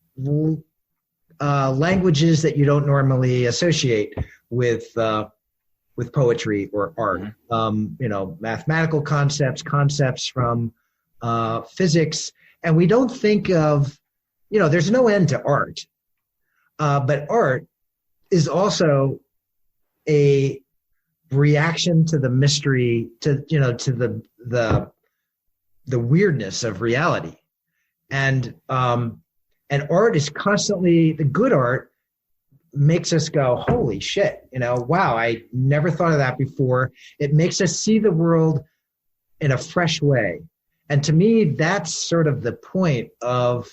languages that you don't normally associate with poetry or art. Mathematical concepts from physics, And we don't think of, there's no end to art. But art is also a reaction to the mystery, to the weirdness of reality. And art is constantly, the good art makes us go, holy shit, wow, I never thought of that before. It makes us see the world in a fresh way. And to me, that's sort of the point of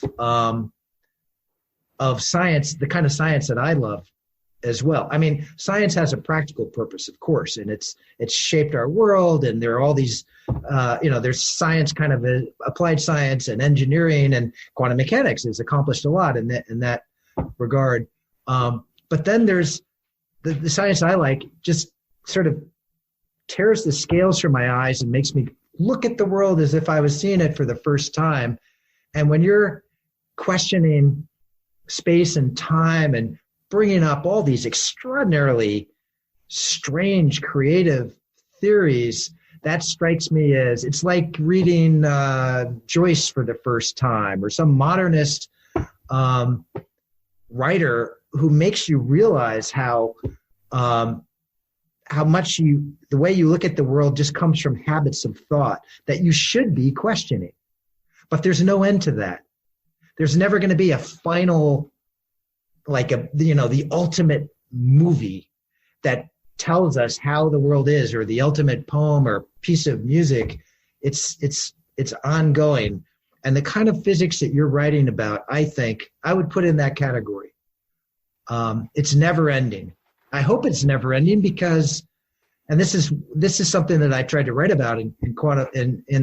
science, the kind of science that I love as well. I mean, science has a practical purpose, of course, and it's shaped our world. And there are all these, there's science, kind of applied science and engineering, and quantum mechanics has accomplished a lot in that regard. But then there's the science I like, just sort of tears the scales from my eyes and makes me look at the world as if I was seeing it for the first time. And when you're questioning space and time and bringing up all these extraordinarily strange, creative theories, that strikes me as, it's like reading Joyce for the first time, or some modernist writer who makes you realize how much the way you look at the world just comes from habits of thought that you should be questioning. But there's no end to that. There's never going to be a final, the ultimate movie that tells us how the world is, or the ultimate poem or piece of music. It's ongoing. And the kind of physics that you're writing about, I think I would put in that category. It's never ending. I hope it's never ending, because, and this is something that I tried to write about in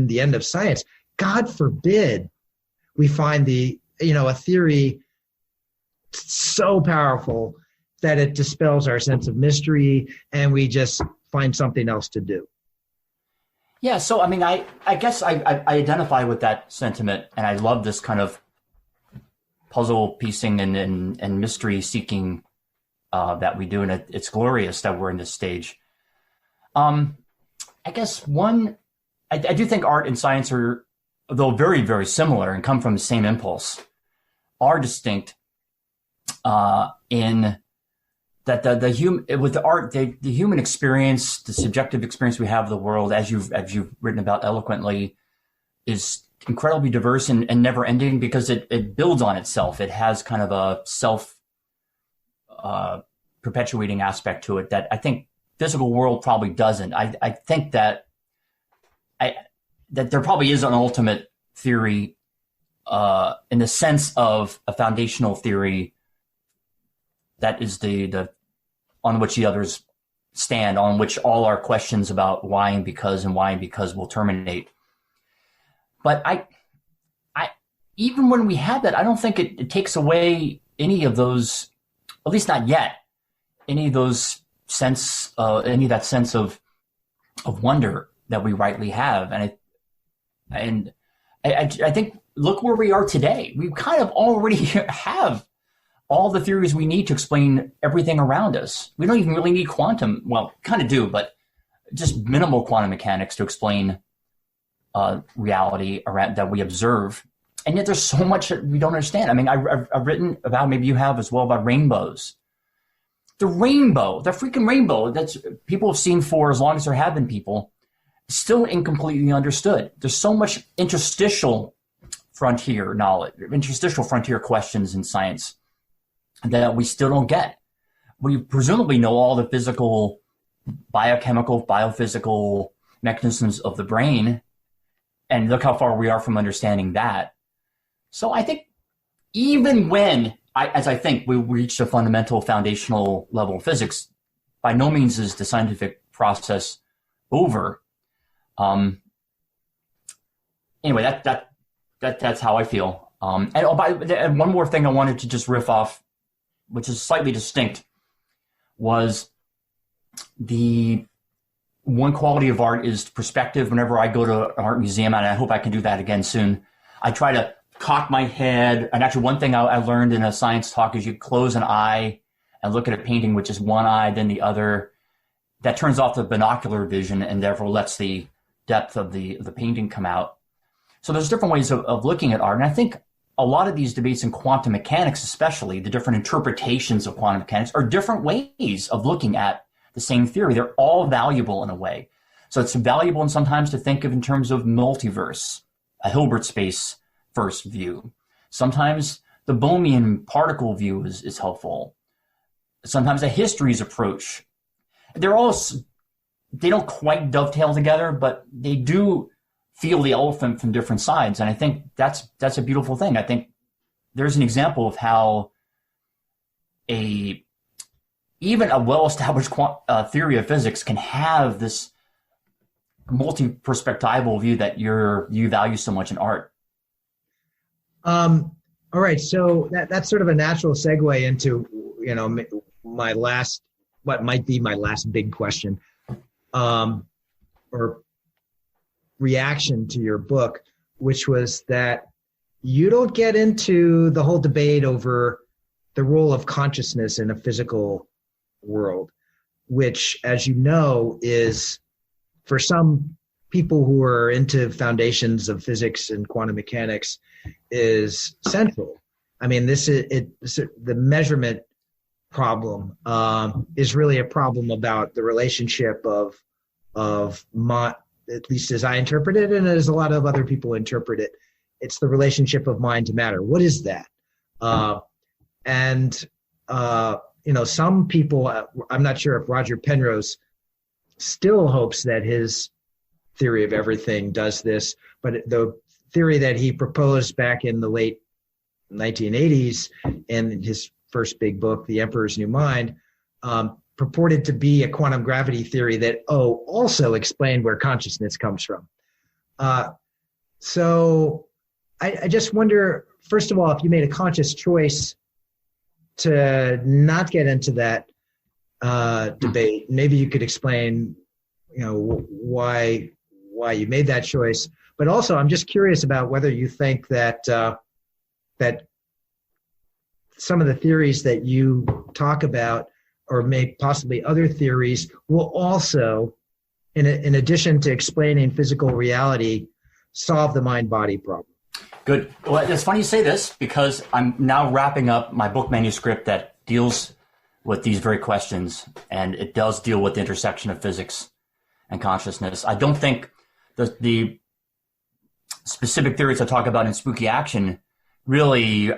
the End of Science. God forbid we find a theory so powerful that it dispels our sense of mystery and we just find something else to do. Yeah. So, I mean, I guess I identify with that sentiment, and I love this kind of puzzle piecing and mystery seeking that we do. And it's glorious that we're in this stage. I guess I do think art and science are, though very, very similar and come from the same impulse, are distinct in that with the art, the human experience, the subjective experience we have of the world, as you've written about eloquently, is incredibly diverse and never ending, because it builds on itself. It has kind of a self perpetuating aspect to it that I think physical world probably doesn't. I think that there probably is an ultimate theory in the sense of a foundational theory that is the on which the others stand, on which all our questions about why and because will terminate. But I even when we have that, I don't think it takes away any of those, at least not yet, any of those any of that sense of wonder that we rightly have. And I think, look where we are today. We kind of already have all the theories we need to explain everything around us. We don't even really need quantum. Well, kind of do, but just minimal quantum mechanics to explain reality around that we observe. And yet there's so much that we don't understand. I mean, I've written about, maybe you have as well, about rainbows. The freaking rainbow that's people have seen for as long as there have been people, still incompletely understood. There's so much interstitial frontier knowledge, interstitial frontier questions in science that we still don't get. We presumably know all the physical, biochemical, biophysical mechanisms of the brain, and look how far we are from understanding that. So I think even when, as I think we reach a fundamental foundational level of physics, by no means is the scientific process over. Anyway, that's how I feel. And one more thing I wanted to just riff off, which is slightly distinct, was the one quality of art is perspective. Whenever I go to an art museum, and I hope I can do that again soon, I try to cock my head. And actually, one thing I learned in a science talk is you close an eye and look at a painting with just one eye, then the other. That turns off the binocular vision and therefore lets the depth of the painting come out. So there's different ways of looking at art. And I think a lot of these debates in quantum mechanics, especially the different interpretations of quantum mechanics, are different ways of looking at the same theory. They're all valuable in a way. So it's valuable and sometimes to think of in terms of multiverse, a Hilbert space first view. Sometimes the Bohmian particle view is helpful. Sometimes a histories approach. They don't quite dovetail together, but they do feel the elephant from different sides. And I think that's a beautiful thing. I think there's an example of how even a well-established theory of physics can have this multi-perspectival view that you value so much in art. All right, so that's sort of a natural segue into what might be my last big question, or reaction to your book, which was that you don't get into the whole debate over the role of consciousness in a physical world, which, as you know, is, for some people who are into foundations of physics and quantum mechanics, is central. I mean, the measurement problem is really a problem about the relationship of at least as I interpret it, and as a lot of other people interpret it, it's the relationship of mind to matter. What is that? Some people, I'm not sure if Roger Penrose still hopes that his theory of everything does this, but the theory that he proposed back in the late 1980s in his first big book, The Emperor's New Mind, purported to be a quantum gravity theory that also explained where consciousness comes from. So I just wonder, first of all, if you made a conscious choice to not get into that debate, maybe you could explain, why you made that choice. But also, I'm just curious about whether you think that that some of the theories that you talk about, or maybe possibly other theories, will also, in addition to explaining physical reality, solve the mind-body problem. Good. Well, it's funny you say this, because I'm now wrapping up my book manuscript that deals with these very questions, and it does deal with the intersection of physics and consciousness. I don't think the specific theories I talk about in Spooky Action really,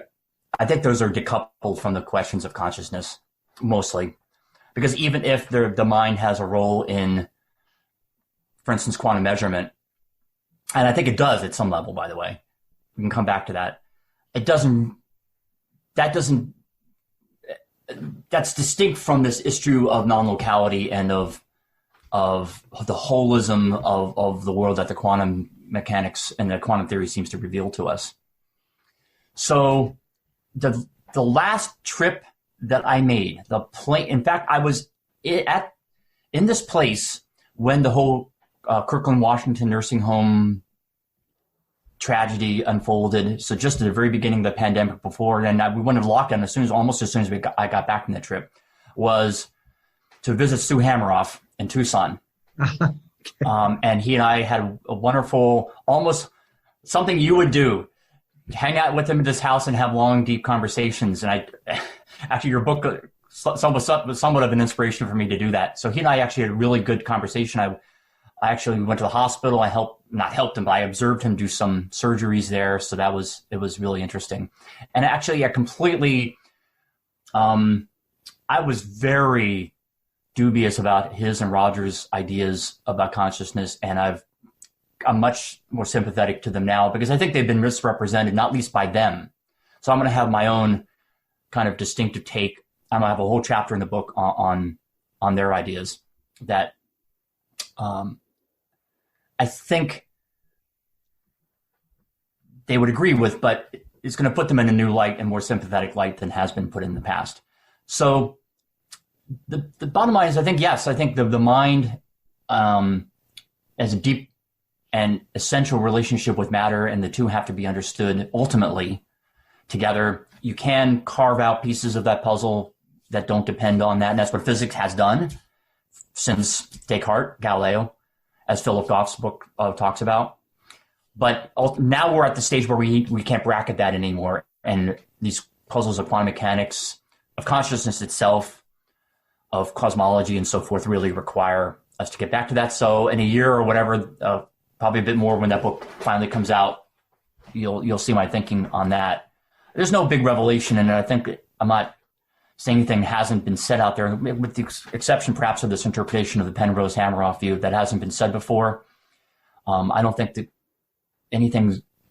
I think those are decoupled from the questions of consciousness, mostly. Because even if the mind has a role in, for instance, quantum measurement, and I think it does at some level, by the way, we can come back to that, that's distinct from this issue of non-locality and of the holism of the world that the quantum mechanics and the quantum theory seems to reveal to us. So the last trip that I made, in fact, I was in this place when the whole Kirkland, Washington nursing home tragedy unfolded. So just at the very beginning of the pandemic, before, and we went into lockdown almost as soon as I got back from that trip, was to visit Stu Hameroff in Tucson. And he and I had a wonderful, almost something you would do, hang out with him at his house and have long, deep conversations. And actually, your book was somewhat of an inspiration for me to do that. So he and I actually had a really good conversation. I actually went to the hospital. Not helped him, but I observed him do some surgeries there. So it was really interesting. And actually, I completely, I was very dubious about his and Roger's ideas about consciousness. And I'm much more sympathetic to them now, because I think they've been misrepresented, not least by them. So I'm going to have my own kind of distinctive take. I'm going to have a whole chapter in the book on their ideas that I think they would agree with, but it's going to put them in a new light and more sympathetic light than has been put in the past. So the bottom line is, I think the mind has a deep and essential relationship with matter, and the two have to be understood ultimately together. You can carve out pieces of that puzzle that don't depend on that, and that's what physics has done since Descartes, Galileo, as Philip Goff's book talks about. But now we're at the stage where we can't bracket that anymore. And these puzzles of quantum mechanics, of consciousness itself, of cosmology and so forth really require us to get back to that. So in a year or whatever, probably a bit more when that book finally comes out, you'll see my thinking on that. There's no big revelation, and I think I'm not saying anything hasn't been said out there, with the exception perhaps of this interpretation of the Penrose-Hameroff view that hasn't been said before. I don't think that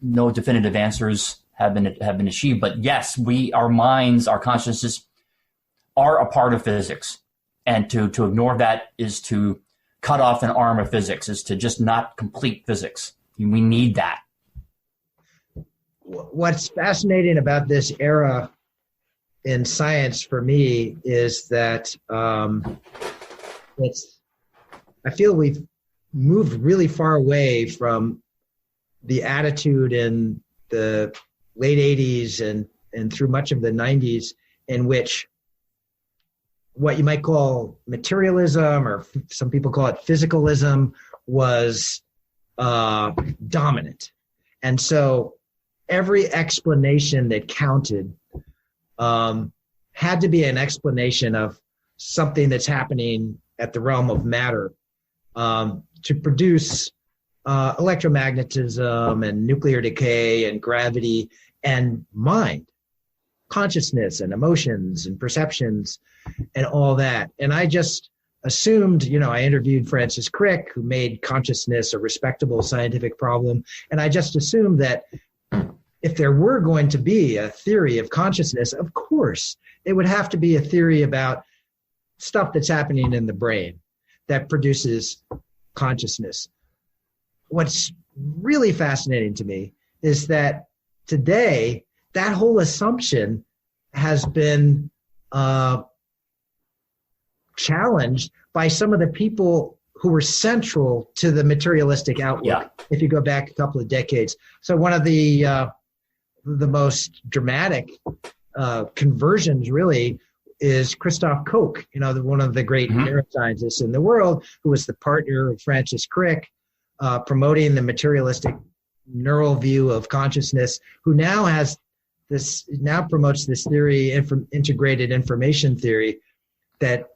no definitive answers have been achieved. But yes, our minds, our consciousness are a part of physics. And to ignore that is to cut off an arm of physics, is to just not complete physics. We need that. What's fascinating about this era in science for me is that I feel we've moved really far away from the attitude in the late 80s and through much of the 90s in which what you might call materialism, or some people call it physicalism, was dominant. And so every explanation that counted had to be an explanation of something that's happening at the realm of matter to produce electromagnetism and nuclear decay and gravity and mind, consciousness and emotions and perceptions and all that. And I just assumed, I interviewed Francis Crick, who made consciousness a respectable scientific problem. And I just assumed that if there were going to be a theory of consciousness, of course, it would have to be a theory about stuff that's happening in the brain that produces consciousness. What's really fascinating to me is that today, that whole assumption has been challenged by some of the people who were central to the materialistic outlook, if you go back a couple of decades. So one of the most dramatic conversions really is Christoph Koch, one of the great neuroscientists in the world, who was the partner of Francis Crick, promoting the materialistic neural view of consciousness, who now promotes this theory, integrated information theory, that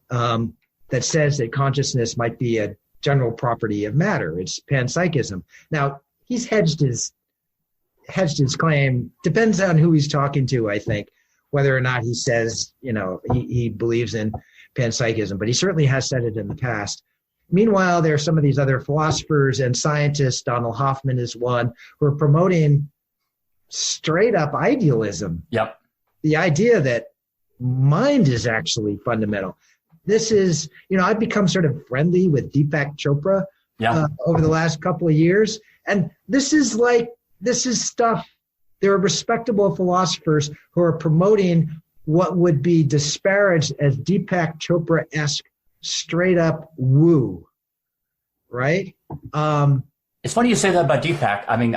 says that consciousness might be a general property of matter. It's panpsychism. Now, he's hedged his claim. Depends on who he's talking to, I think, whether or not he says, he believes in panpsychism, but he certainly has said it in the past. Meanwhile, there are some of these other philosophers and scientists, Donald Hoffman is one, who are promoting straight up idealism. Yep. The idea that mind is actually fundamental. This is, I've become sort of friendly with Deepak Chopra over the last couple of years. And this is stuff, there are respectable philosophers who are promoting what would be disparaged as Deepak Chopra-esque straight up woo, right? It's funny you say that about Deepak. I mean,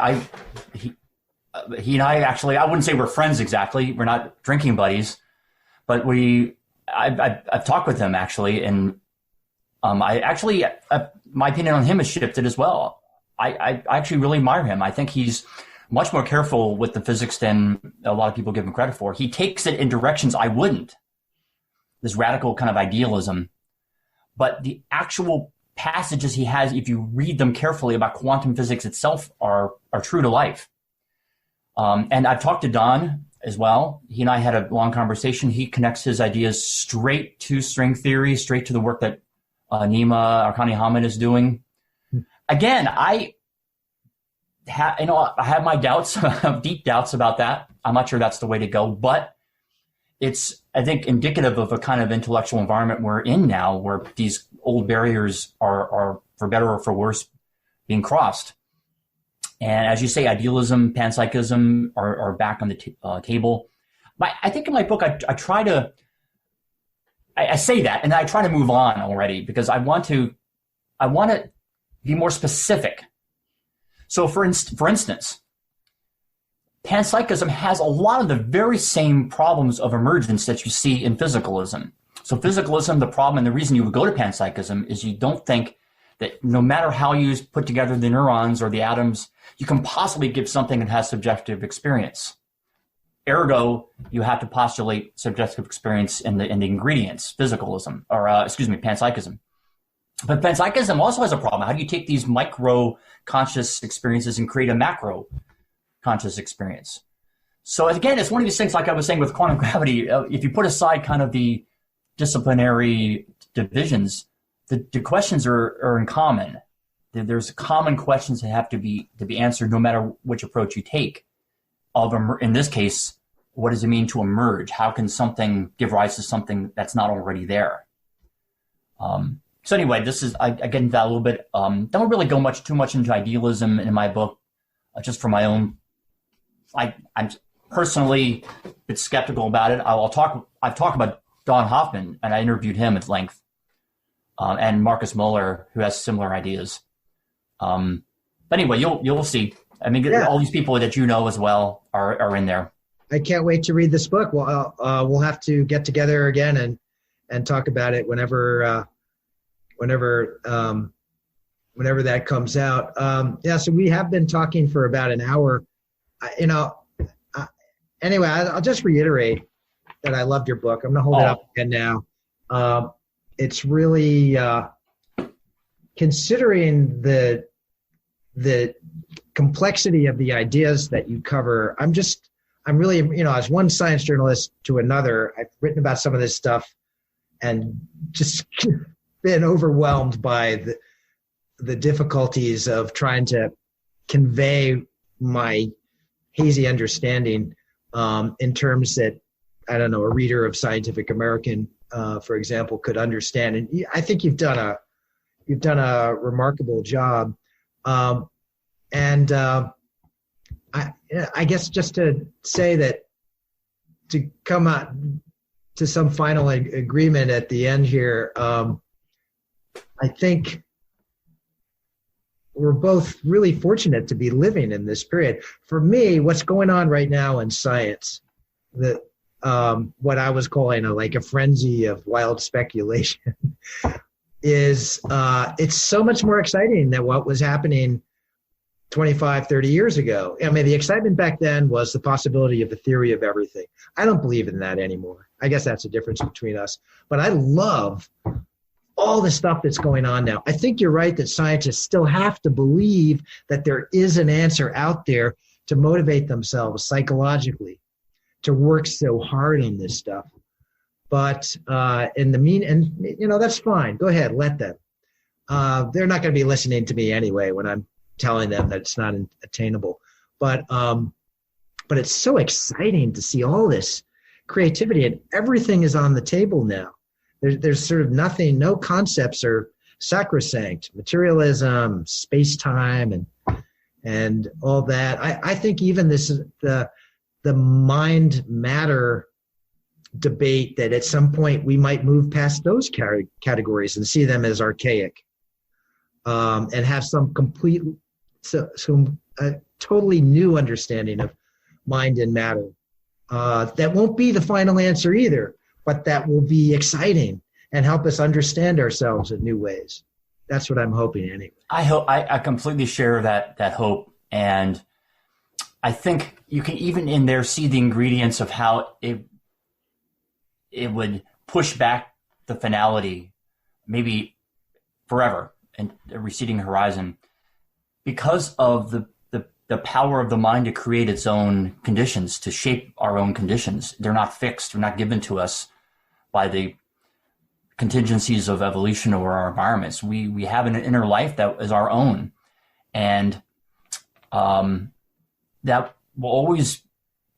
he and I actually, I wouldn't say we're friends exactly. We're not drinking buddies, but I've talked with him actually, and my opinion on him has shifted as well. I actually really admire him. I think he's much more careful with the physics than a lot of people give him credit for. He takes it in directions I wouldn't. This radical kind of idealism. But the actual passages he has, if you read them carefully about quantum physics itself, are true to life. And I've talked to Don as well. He and I had a long conversation. He connects his ideas straight to string theory, straight to the work that Nima Arkani-Hammad is doing. Again, I have my doubts, deep doubts about that. I'm not sure that's the way to go, but it's, I think, indicative of a kind of intellectual environment we're in now, where these old barriers are for better or for worse, being crossed. And as you say, idealism, panpsychism are back on the table. I think in my book, I try to, I say that, and I try to move on already, because I want to be more specific. So for instance, panpsychism has a lot of the very same problems of emergence that you see in physicalism. So physicalism, the problem and the reason you would go to panpsychism is you don't think that no matter how you put together the neurons or the atoms, you can possibly give something that has subjective experience. Ergo, you have to postulate subjective experience in the ingredients, physicalism, or panpsychism. But panpsychism also has a problem. How do you take these micro conscious experiences and create a macro conscious experience? So again, it's one of these things, like I was saying with quantum gravity, if you put aside kind of the disciplinary divisions, the questions are in common. There's common questions that have to be answered no matter which approach you take. In this case, what does it mean to emerge? How can something give rise to something that's not already there? So anyway, I get into that a little bit. Don't really go too much into idealism in my book, just for my own. I'm personally a bit skeptical about it. I've talked about Don Hoffman, and I interviewed him at length, and Marcus Muller, who has similar ideas. But anyway, you'll see. I mean, all these people that you know as well are in there. I can't wait to read this book. Well, we'll have to get together again and talk about it whenever that comes out. So we have been talking for about an hour. Anyway, I'll just reiterate that I loved your book. I'm going to hold it up again now. It's really considering the complexity of the ideas that you cover. I'm really, as one science journalist to another, I've written about some of this stuff and just been overwhelmed by the difficulties of trying to convey my hazy understanding in terms that, I don't know, a reader of Scientific American, for example, could understand. And I think you've done a remarkable job. I guess just to say that, to come out to some final agreement at the end here, I think we're both really fortunate to be living in this period. For me, what's going on right now in science, what I was calling a frenzy of wild speculation, is it's so much more exciting than what was happening 25, 30 years ago. I mean, the excitement back then was the possibility of the theory of everything. I don't believe in that anymore. I guess that's the difference between us. But I love all the stuff that's going on now. I think you're right that scientists still have to believe that there is an answer out there to motivate themselves psychologically to work so hard on this stuff. But that's fine. Go ahead, let them. They're not going to be listening to me anyway when I'm telling them that it's not attainable. But it's so exciting to see all this creativity, and everything is on the table now. There's sort of nothing, no concepts are sacrosanct. Materialism, space-time, and all that. I think even the mind-matter debate, that at some point we might move past those categories and see them as archaic, and have some totally new understanding of mind and matter. That won't be the final answer either, but that will be exciting and help us understand ourselves in new ways. That's what I'm hoping anyway. I completely share that hope. And I think you can even in there see the ingredients of how it would push back the finality, maybe forever, and a receding horizon, because of the power of the mind to create its own conditions, to shape our own conditions. They're not fixed. They're not given to us by the contingencies of evolution or our environments. We have an inner life that is our own. And that will always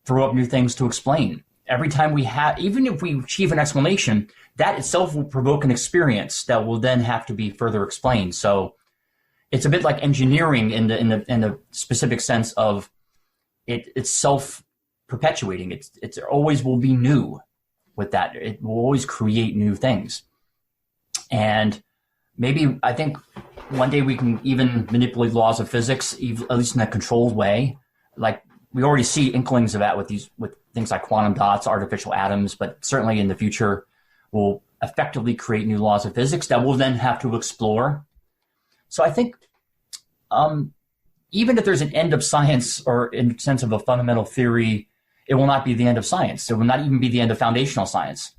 throw up new things to explain. Every time even if we achieve an explanation, that itself will provoke an experience that will then have to be further explained. So it's a bit like engineering in the specific sense of it's self-perpetuating. It always will be new with that. It will always create new things. And maybe I think one day we can even manipulate laws of physics, at least in a controlled way. Like we already see inklings of that with things like quantum dots, artificial atoms, but certainly in the future we'll effectively create new laws of physics that we'll then have to explore. So I think even if there's an end of science or in the sense of a fundamental theory, it will not be the end of science. It will not even be the end of foundational science.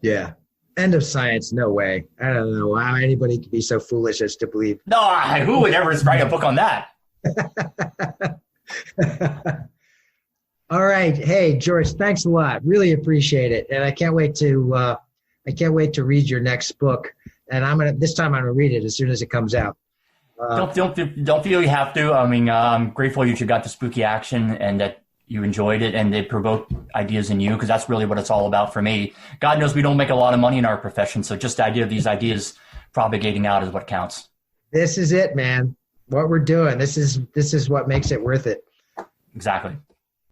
Yeah. End of science, no way. I don't know how anybody could be so foolish as to believe. No, who would ever write a book on that? All right. Hey, George, thanks a lot. Really appreciate it. And I can't wait to read your next book. And this time I'm gonna read it as soon as it comes out. Don't feel you have to. I mean, I'm grateful that you got the spooky action and that you enjoyed it and it provoked ideas in you, because that's really what it's all about for me. God knows we don't make a lot of money in our profession, so just the idea of these ideas propagating out is what counts. This is it, man. What we're doing. This is what makes it worth it. Exactly.